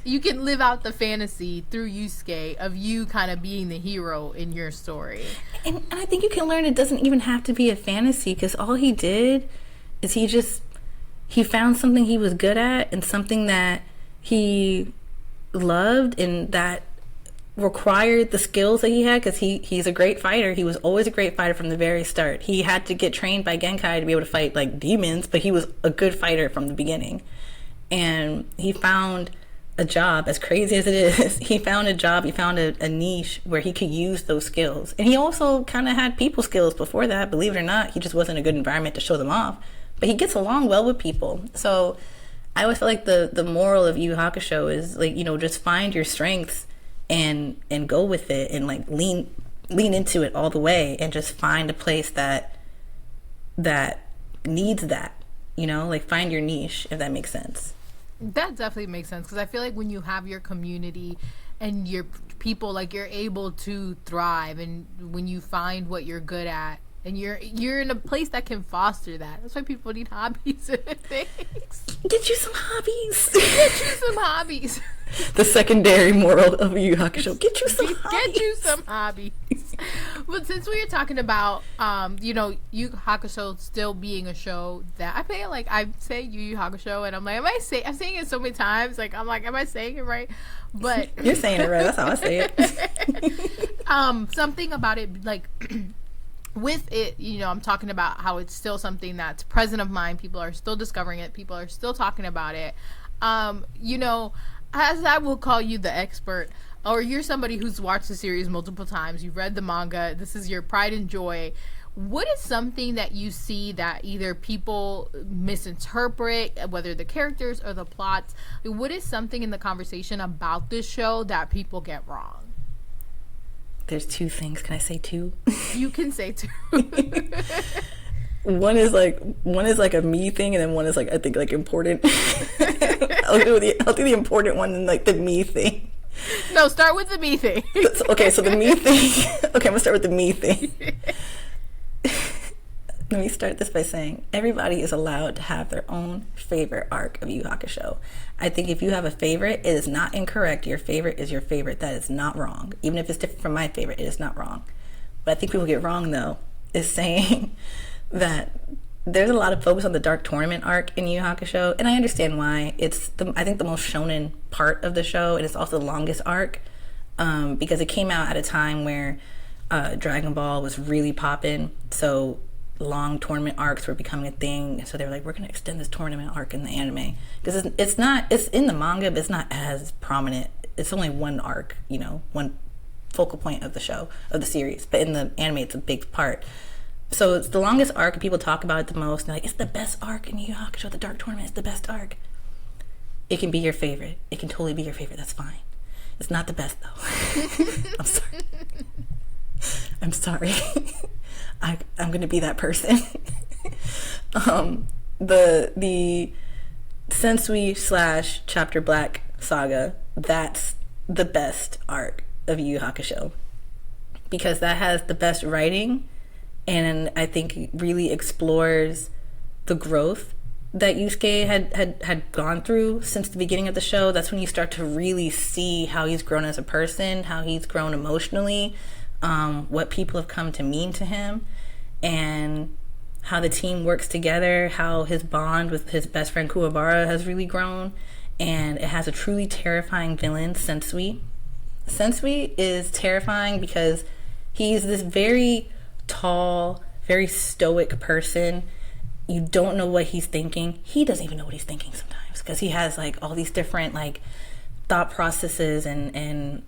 you can live out the fantasy through Yusuke of you kind of being the hero in your story. And I think you can learn it doesn't even have to be a fantasy, because all he did is he found something he was good at, and something that he loved, and that required the skills that he had, because he's a great fighter. He was always a great fighter from the very start. He had to get trained by Genkai to be able to fight, like, demons, but he was a good fighter from the beginning. And he found a job, as crazy as it is. He found a job, he found a niche where he could use those skills. And he also kind of had people skills before that, believe it or not. He just wasn't a good environment to show them off. But he gets along well with people. So I always feel like the moral of Yu Yu Hakusho is, like, you know, just find your strengths and go with it, and, like, lean into it all the way, and just find a place that needs that, you know, like, find your niche, if that makes sense. That definitely makes sense, because I feel like when you have your community and your people, like, you're able to thrive, and when you find what you're good at, and you're in a place that can foster that. That's why people need hobbies and things. Get you some hobbies. Get you some hobbies. The secondary moral of Yu Yu Hakusho. Get you some hobbies. Get you some hobbies. But since we were talking about, you know, Yu Yu Hakusho still being a show that I feel like I say Yu Yu Hakusho, and I'm like, I'm saying it so many times. Like, I'm like, am I saying it right? But you're saying it right. That's how I say it. Something about it, like, with it, you know, I'm talking about how it's still something that's present of mind. People are still discovering it. People are still talking about it. You know, as I will call you the expert, or you're somebody who's watched the series multiple times, you've read the manga, this is your pride and joy. What is something that you see that either people misinterpret, whether the characters or the plots? What is something in the conversation about this show that people get wrong? There's two things. Can I say two? You can say two. One is like a me thing, and then one is, like, I think, like, important. I'll do the important one and, like, the me thing. No, start with the me thing. Okay, so the me thing. Okay, I'm gonna start with the me thing. Let me start this by saying everybody is allowed to have their own favorite arc of Yu Yu Hakusho. I think if you have a favorite, it is not incorrect. Your favorite is your favorite. That is not wrong. Even if it's different from my favorite, it is not wrong. But I think people get wrong, though, is saying that there's a lot of focus on the Dark Tournament arc in Yu Yu Hakusho, and I understand why. It's, I think, the most shonen part of the show, and it's also the longest arc, because it came out at a time where Dragon Ball was really popping, so long tournament arcs were becoming a thing. So they were like, we're going to extend this tournament arc in the anime, because it's in the manga, but it's not as prominent. It's only one arc, you know, one focal point of the show, of the series, but in the anime it's a big part. So it's the longest arc, and people talk about it the most, and they're like, it's the best arc in Yu Yu Hakusho. The Dark Tournament is the best arc. It can be your favorite. It can totally be your favorite. That's fine. It's not the best, though. I'm sorry. I'm gonna be that person. The Sensui / Chapter Black saga, that's the best arc of Yu Yu Hakusho. because that has the best writing, and I think it really explores the growth that Yusuke had gone through since the beginning of the show. That's when you start to really see how he's grown as a person, how he's grown emotionally, what people have come to mean to him, and how the team works together, how his bond with his best friend Kuwabara has really grown. And it has a truly terrifying villain, Sensui. Sensui is terrifying because he's this very tall, very stoic person. You don't know what he's thinking. He doesn't even know what he's thinking sometimes, because he has like all these different like thought processes and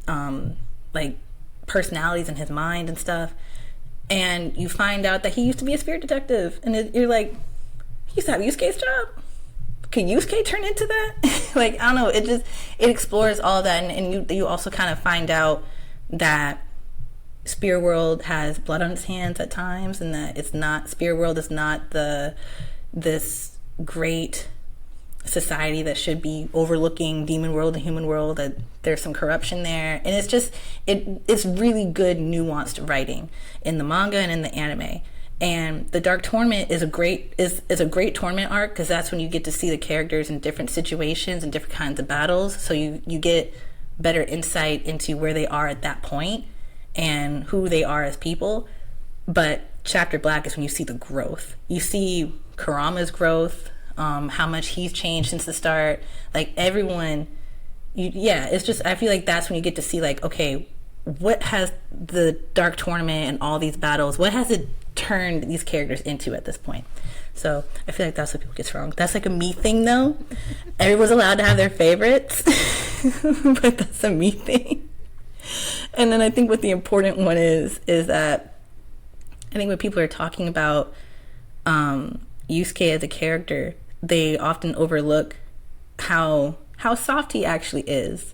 like personalities in his mind and stuff. And you find out that he used to be a spirit detective, and you're like, he used to have Yusuke's job. Can Yusuke turn into that? Like, I don't know. It explores all that, and you also kind of find out that Spirit World has blood on its hands at times, and that Spirit World is not this great society that should be overlooking Demon World and Human World, that there's some corruption there. And it's really good nuanced writing in the manga and in the anime. And the Dark Tournament is a great tournament arc, because that's when you get to see the characters in different situations and different kinds of battles, so you get better insight into where they are at that point and who they are as people. But Chapter Black is when you see the growth. You see Kurama's growth, how much he's changed since the start. Like, everyone, it's just, I feel like that's when you get to see, like, okay, what has the Dark Tournament and all these battles, what has it turned these characters into at this point? So I feel like that's what people get wrong. That's like a me thing, though. Everyone's allowed to have their favorites, but that's a me thing. And then I think what the important one is that I think when people are talking about Yusuke as a character, they often overlook how soft he actually is.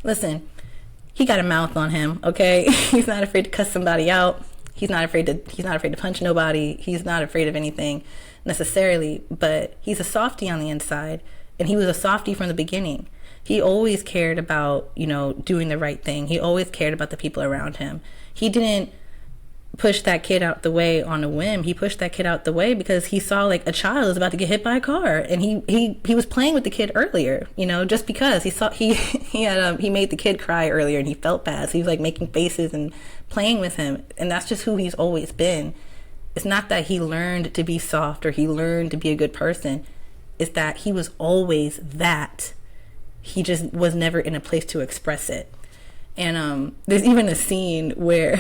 Listen, he got a mouth on him, okay? He's not afraid to cuss somebody out. He's not afraid to punch nobody. He's not afraid of anything necessarily, but he's a softie on the inside, and he was a softie from the beginning. He always cared about, doing the right thing. He always cared about the people around him. He didn't push that kid out the way on a whim. He pushed that kid out the way because he saw like a child was about to get hit by a car, and he was playing with the kid earlier, just because he made the kid cry earlier, and he felt bad, so he was like making faces and playing with him. And that's just who he's always been. It's not that he learned to be soft or he learned to be a good person. It's that he was always that. He just was never in a place to express it. And there's even a scene where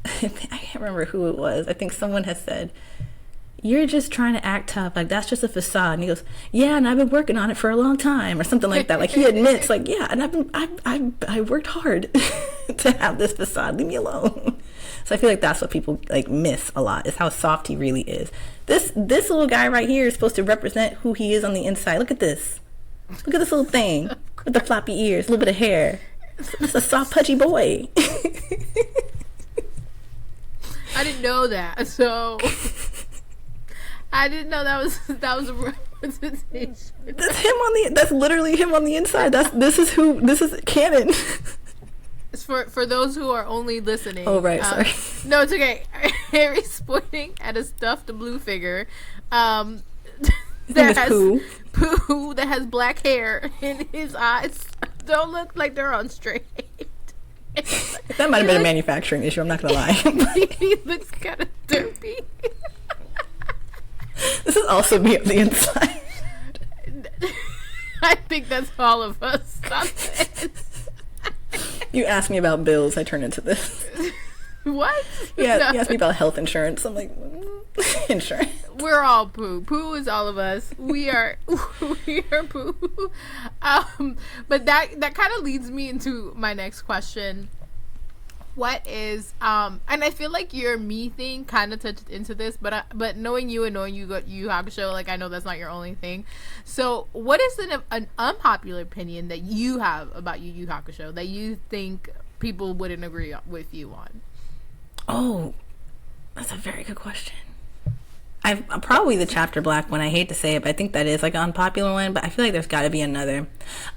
I can't remember who it was. I think someone has said, "You're just trying to act tough. Like, that's just a facade." And he goes, "Yeah, and I've been working on it for a long time," or something like that. Like, he admits, like, "Yeah, and I worked hard to have this facade. Leave me alone." So I feel like that's what people like miss a lot, is how soft he really is. This little guy right here is supposed to represent who he is on the inside. Look at this. Look at this little thing with the floppy ears, a little bit of hair. It's a soft, pudgy boy. I didn't know that, so I didn't know that was a representation. That's literally him on the inside. This is canon. It's for those who are only listening. Oh, right, sorry. No, it's okay. Harry's pointing at a stuffed blue figure that has Pooh that has black hair, and his eyes don't look like they're on straight. That might have been a manufacturing issue, I'm not gonna lie. He looks kind of derpy. This is also me on the inside. I think that's all of us. Stop it. You asked me about bills, I turn into this. What? Yeah, No. You asked me about health insurance. I'm like, insurance. We're all Pooh. Pooh is all of us. We are Pooh. But that kind of leads me into my next question. What is and I feel like your me thing kind of touched into this, but knowing you and knowing you got Yu Yu Hakusho, like, I know that's not your only thing. So what is an unpopular opinion that you have about Yu Yu Hakusho that you think people wouldn't agree with you on? Oh, that's a very good question. I'm probably the Chapter Black one. I hate to say it, but I think that is like an unpopular one, but I feel like there's got to be another.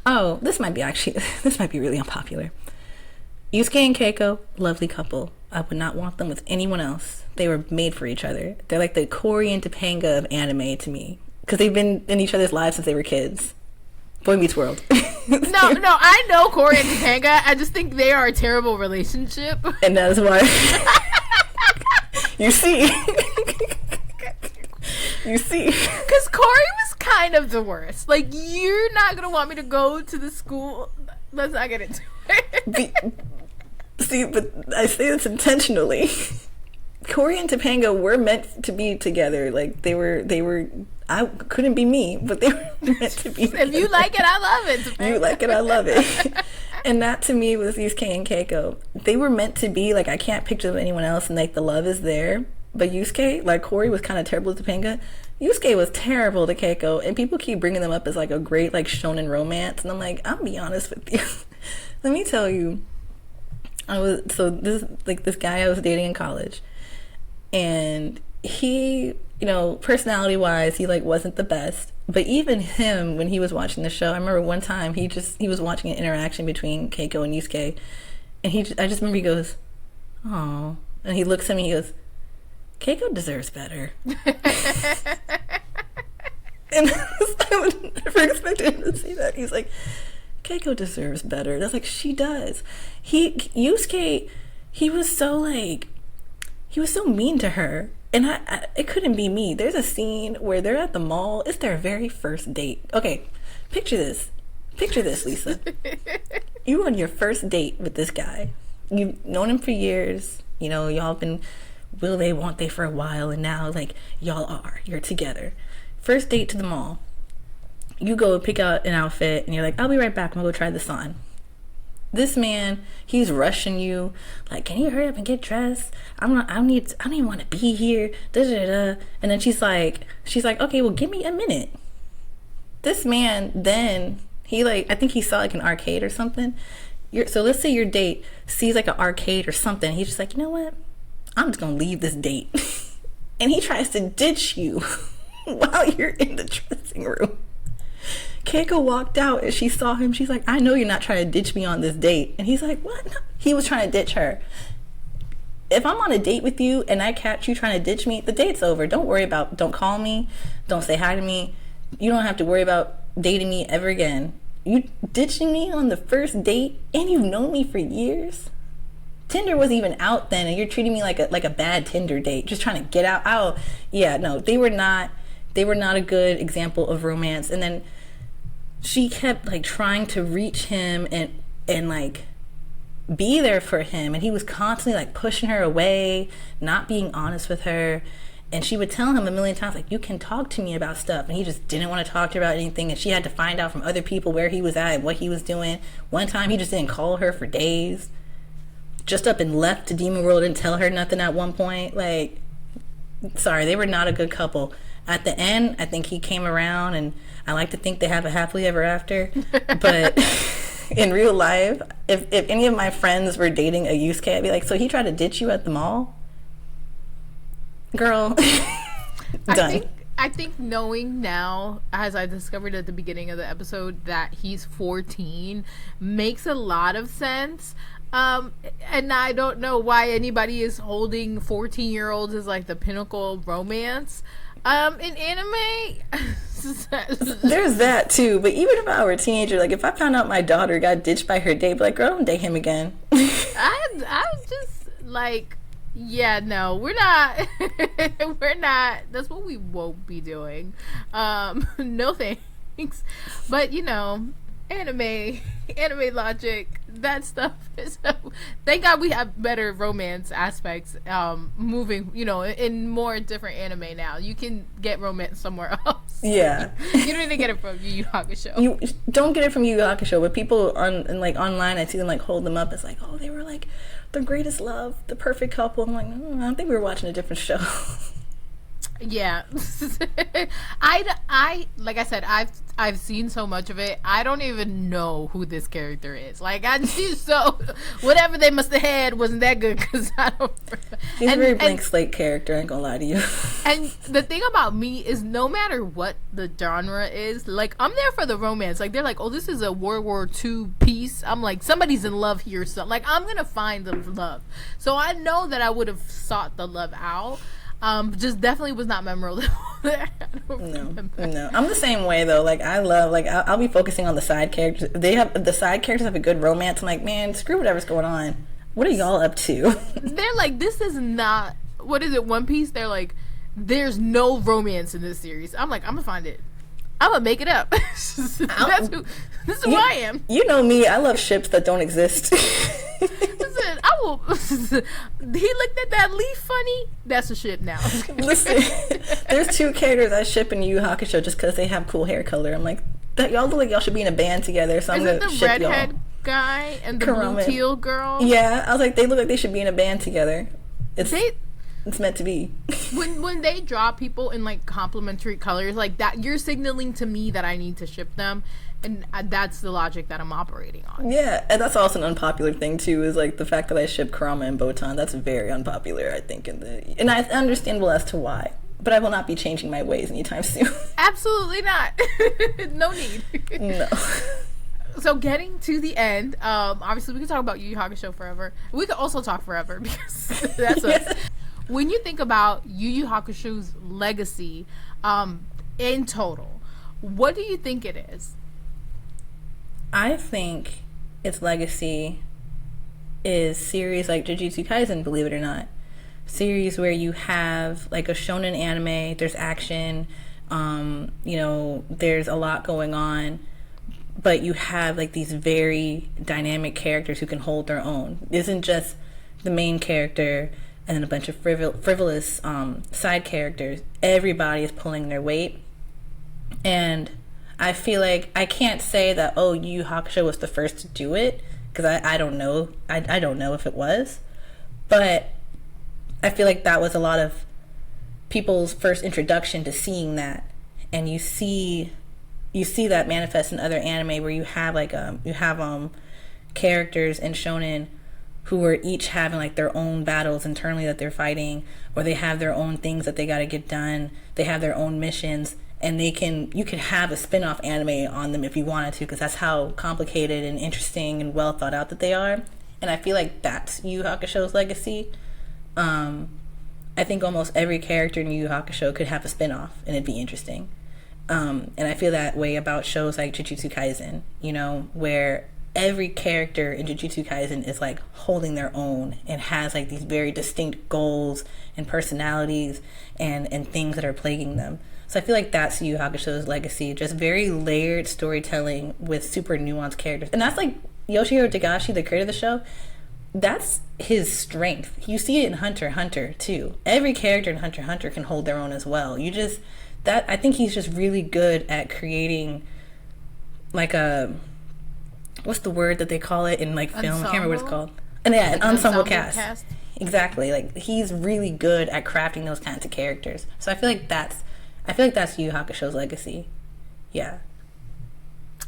Oh, this might be really unpopular. Yusuke and Keiko, lovely couple. I would not want them with anyone else. They were made for each other. They're like the Corey and Topanga of anime to me, because they've been in each other's lives since they were kids. Boy Meets World. No, I know Corey and Topanga. I just think they are a terrible relationship. And that is why. You see. Because Corey was kind of the worst. Like, you're not going to want me to go to the school. Let's not get into it. See, but I say this intentionally. Corey and Topanga were meant to be together. Like, they were. I couldn't be me, but they were meant to be together. If you like it, I love it, Topanga. You like it, I love it. And that to me was Yusuke and Keiko. They were meant to be. Like, I can't picture anyone else, and like the love is there. But Yusuke, like, Corey was kind of terrible to Topanga. Yusuke was terrible to Keiko, and people keep bringing them up as like a great like shonen romance, and I'm like, I'll be honest with you. Let me tell you. This guy I was dating in college, and he, you know, personality wise, he like wasn't the best. But even him, when he was watching the show, I remember one time he was watching an interaction between Keiko and Yusuke, and I just remember he goes, "Oh," and he looks at me, he goes, "Keiko deserves better." And I would never expected him to say that. He's like, Keiko deserves better. That's like, she does. Yusuke, he was so mean to her. And it couldn't be me. There's a scene where they're at the mall. It's their very first date. Okay, picture this. Picture this, Lisa. You on your first date with this guy. You've known him for years. You know, y'all been will they, won't they for a while. And now, like, you're together. First date to the mall. You go pick out an outfit and you're like, I'll be right back. I'm gonna go try this on. This man, he's rushing you. Like, can you hurry up and get dressed? I don't even want to be here. Da, da, da. And then she's like, okay, well, give me a minute. This man, then I think he saw like an arcade or something. So let's say your date sees like an arcade or something. He's just like, you know what? I'm just gonna leave this date. And he tries to ditch you while you're in the dressing room. Keiko walked out and she saw him. She's like, I know you're not trying to ditch me on this date. And he's like, what? No. He was trying to ditch her. If I'm on a date with you and I catch you trying to ditch me, the date's over. Don't call me. Don't say hi to me. You don't have to worry about dating me ever again. You ditching me on the first date and you've known me for years? Tinder wasn't even out then, and you're treating me like a bad Tinder date, just trying to get out. Oh, yeah, no, they were not a good example of romance. And then she kept like trying to reach him and like be there for him, and he was constantly like pushing her away, not being honest with her. And she would tell him a million times, like, you can talk to me about stuff, and he just didn't want to talk to her about anything. And she had to find out from other people where he was at and what he was doing. One time he just didn't call her for days, just up and left to Demon World and tell her nothing at one point. Like, sorry, they were not a good couple. At the end, I think he came around, and I like to think they have a happily ever after. But in real life, if any of my friends were dating a Yusuke, I'd be like, so he tried to ditch you at the mall? Girl, done. I think knowing now, as I discovered at the beginning of the episode, that he's 14 makes a lot of sense. And I don't know why anybody is holding 14-year-olds as like the pinnacle of romance. In anime, there's that too. But even if I were a teenager, like if I found out my daughter got ditched by her date, I'd be like, girl, don't date him again. I just like, yeah, no, we're not. We're not. That's what we won't be doing. No thanks. But you know, anime logic, that stuff is, thank God we have better romance aspects moving, you know, in more different anime now. You can get romance somewhere else. Yeah. You don't need to get it from Yu Yu Hakusho. You don't get it from Yu Yu Hakusho, but people online, I see them like hold them up as like, oh, they were like the greatest love, the perfect couple. I'm like, I think we were watching a different show. Yeah. I like I said, I've seen so much of it. I don't even know who this character is. Like, I just so whatever they must have had wasn't that good because I don't. He's a very blank slate character. I ain't gonna lie to you. And the thing about me is, no matter what the genre is, like, I'm there for the romance. Like, they're like, oh, this is a World War II piece. I'm like, somebody's in love here. So, like, I'm gonna find the love. So I know that I would have sought the love out. Just definitely was not memorable. No. I'm the same way though. Like, I love, like, I'll be focusing on the side characters. The side characters have a good romance. I'm like, man, screw whatever's going on. What are y'all up to? They're like, this is not, what is it, One Piece? They're like, there's no romance in this series. I'm like, I'm gonna find it. I'm gonna make it up. This is who I am. You know me. I love ships that don't exist. Listen, I will. He looked at that leaf funny. That's a ship now. Listen, there's two characters I ship in Yu Yu Hakusho just because they have cool hair color. I'm like, y'all look like y'all should be in a band together. So I'm Isn't gonna the ship y'all. redhead guy and the blue teal girl? Yeah, I was like, they look like they should be in a band together. It's meant to be. when they draw people in like complementary colors like that, you're signaling to me that I need to ship them, and that's the logic that I'm operating on. Yeah, and that's also an unpopular thing too, is like the fact that I ship Kurama and Botan. That's very unpopular, I think, and it's understandable as to why. But I will not be changing my ways anytime soon. Absolutely not. No need. No. So getting to the end, obviously we could talk about Yu Yu Hakusho forever. We could also talk forever because that's us. When you think about Yu Yu Hakusho's legacy, in total, what do you think it is? I think its legacy is series like Jujutsu Kaisen, believe it or not. Series where you have like a shonen anime, there's action, there's a lot going on, but you have like these very dynamic characters who can hold their own. It isn't just the main character and then a bunch of frivolous side characters. Everybody is pulling their weight. And I feel like I can't say that, Yu Yu Hakusho was the first to do it, because I don't know. I don't know if it was. But I feel like that was a lot of people's first introduction to seeing that. And you see that manifest in other anime where you have characters in shonen who are each having like their own battles internally that they're fighting, or they have their own things that they got to get done. They have their own missions, and you could have a spin-off anime on them if you wanted to, because that's how complicated and interesting and well thought out that they are. And I feel like that's Yu Yu Hakusho's legacy. I think almost every character in Yu Yu Hakusho could have a spin-off and it'd be interesting. And I feel that way about shows like Jujutsu Kaisen, where every character in Jujutsu Kaisen is like holding their own and has like these very distinct goals and personalities and things that are plaguing them. So I feel like that's Yu Yu Hakusho's legacy, just very layered storytelling with super nuanced characters. And that's like Yoshihiro Togashi, the creator of the show, that's his strength. You see it in Hunter x Hunter too. Every character in Hunter x Hunter can hold their own as well. I think he's just really good at creating like what's the word that they call it in like film? Ensemble? I can't remember what it's called. And yeah, an ensemble cast. Exactly. Like, he's really good at crafting those kinds of characters. So I feel like that's Yu Yu Hakusho's legacy. Yeah.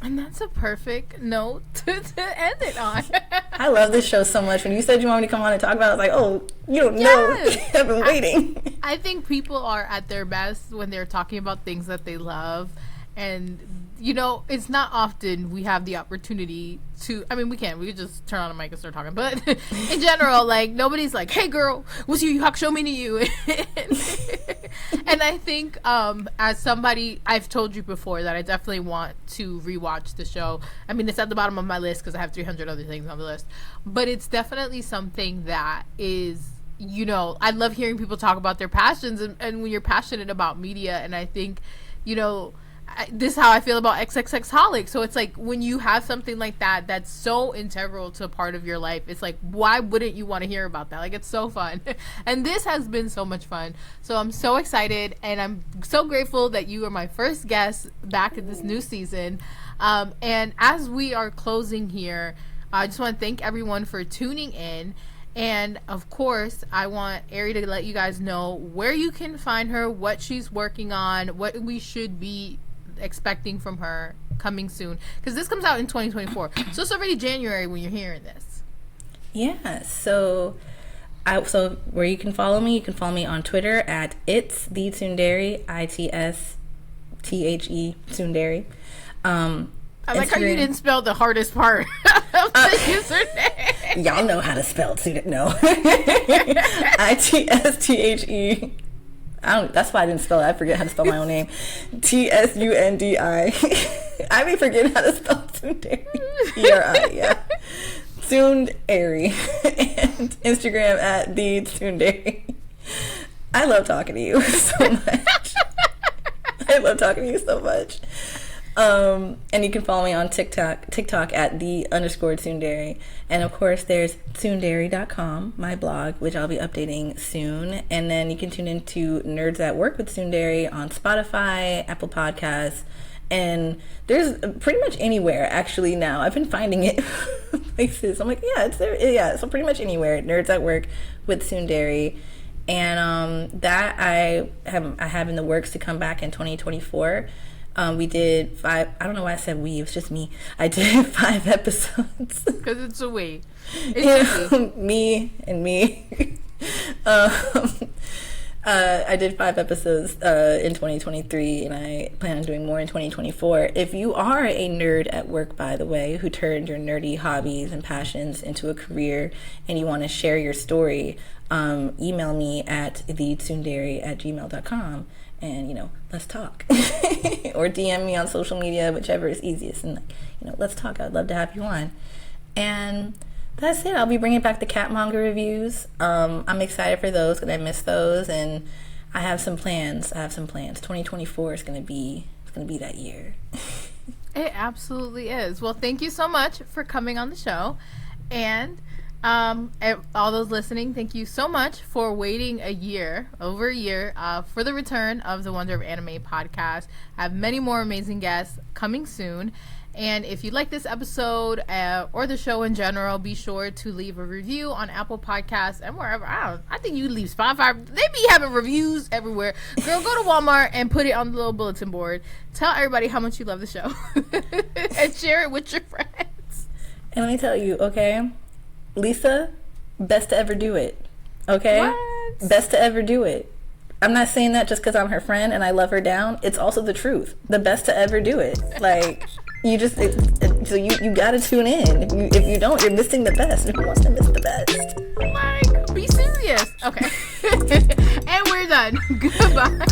And that's a perfect note to end it on. I love this show so much. When you said you wanted me to come on and talk about it, I was like, oh, you don't know. I've been waiting. I think people are at their best when they're talking about things that they love. And, it's not often we have the opportunity to, we could just turn on a mic and start talking. But in general, like, nobody's like, hey, girl, what's Yu Yu Hakusho mean to you? And I think as somebody, I've told you before that I definitely want to rewatch the show. It's at the bottom of my list because I have 300 other things on the list. But it's definitely something that is, I love hearing people talk about their passions and when you're passionate about media. And I think, this is how I feel about XXXholic. So it's like when you have something like that that's so integral to a part of your life, it's like, why wouldn't you want to hear about that? Like, it's so fun. And this has been so much fun. So I'm so excited, and I'm so grateful that you are my first guest back in this new season. And as we are closing here, I just want to thank everyone for tuning in. And of course, I want Ari to let you guys know where you can find her, what she's working on, what we should be expecting from her coming soon. Because this comes out in 2024. So it's already January when you're hearing this. Yeah, so where you can follow me on Twitter at It's the Tsunderi, ITSTHE Tsunderi. I like how you didn't spell the hardest part of the username. Y'all know how to spell Tsunderi. No. ITSTHE. That's why I didn't spell it. I forget how to spell my own name. TSUNDI. I be forgetting how to spell Tsunderi. ERI, yeah. Tsunderi. And Instagram at the Tsunderi. I love talking to you so much. I love talking to you so much. And you can follow me on TikTok at _Tsunderi. And of course there's tsunderi.com, my blog, which I'll be updating soon. And then you can tune into Nerds at Work with Tsunderi on Spotify, Apple Podcasts, and there's pretty much anywhere actually now. I've been finding it places. I'm like, yeah, it's there. Yeah, so pretty much anywhere. Nerds at Work with Tsunderi. And that I have in the works to come back in 2024. We did 5. I don't know why I said we. It was just me. I did 5 episodes. Because it's a we. It's me and me. I did 5 episodes in 2023, and I plan on doing more in 2024. If you are a nerd at work, by the way, who turned your nerdy hobbies and passions into a career, and you want to share your story, email me at thetsunderi@gmail.com. And, let's talk. Or DM me on social media, whichever is easiest. And, let's talk. I'd love to have you on. And that's it. I'll be bringing back the cat manga reviews. I'm excited for those because I missed those. And I have some plans. 2024 is going to be that year. It absolutely is. Well, thank you so much for coming on the show. And all those listening, thank you so much for waiting over a year, for the return of the Wonder of Anime podcast. I have many more amazing guests coming soon. And if you like this episode or the show in general, be sure to leave a review on Apple Podcasts and wherever. I think you leave Spotify. They be having reviews everywhere. Girl, go to Walmart and put it on the little bulletin board. Tell everybody how much you love the show and share it with your friends. And let me tell you, okay? Lisa, best to ever do it. Okay? What? Best to ever do it. I'm not saying that just because I'm her friend and I love her down. It's also the truth. The best to ever do it. Like, you just, so you gotta tune in. If you don't, you're missing the best. Who wants to miss the best? Like, be serious. Okay. And we're done. Goodbye.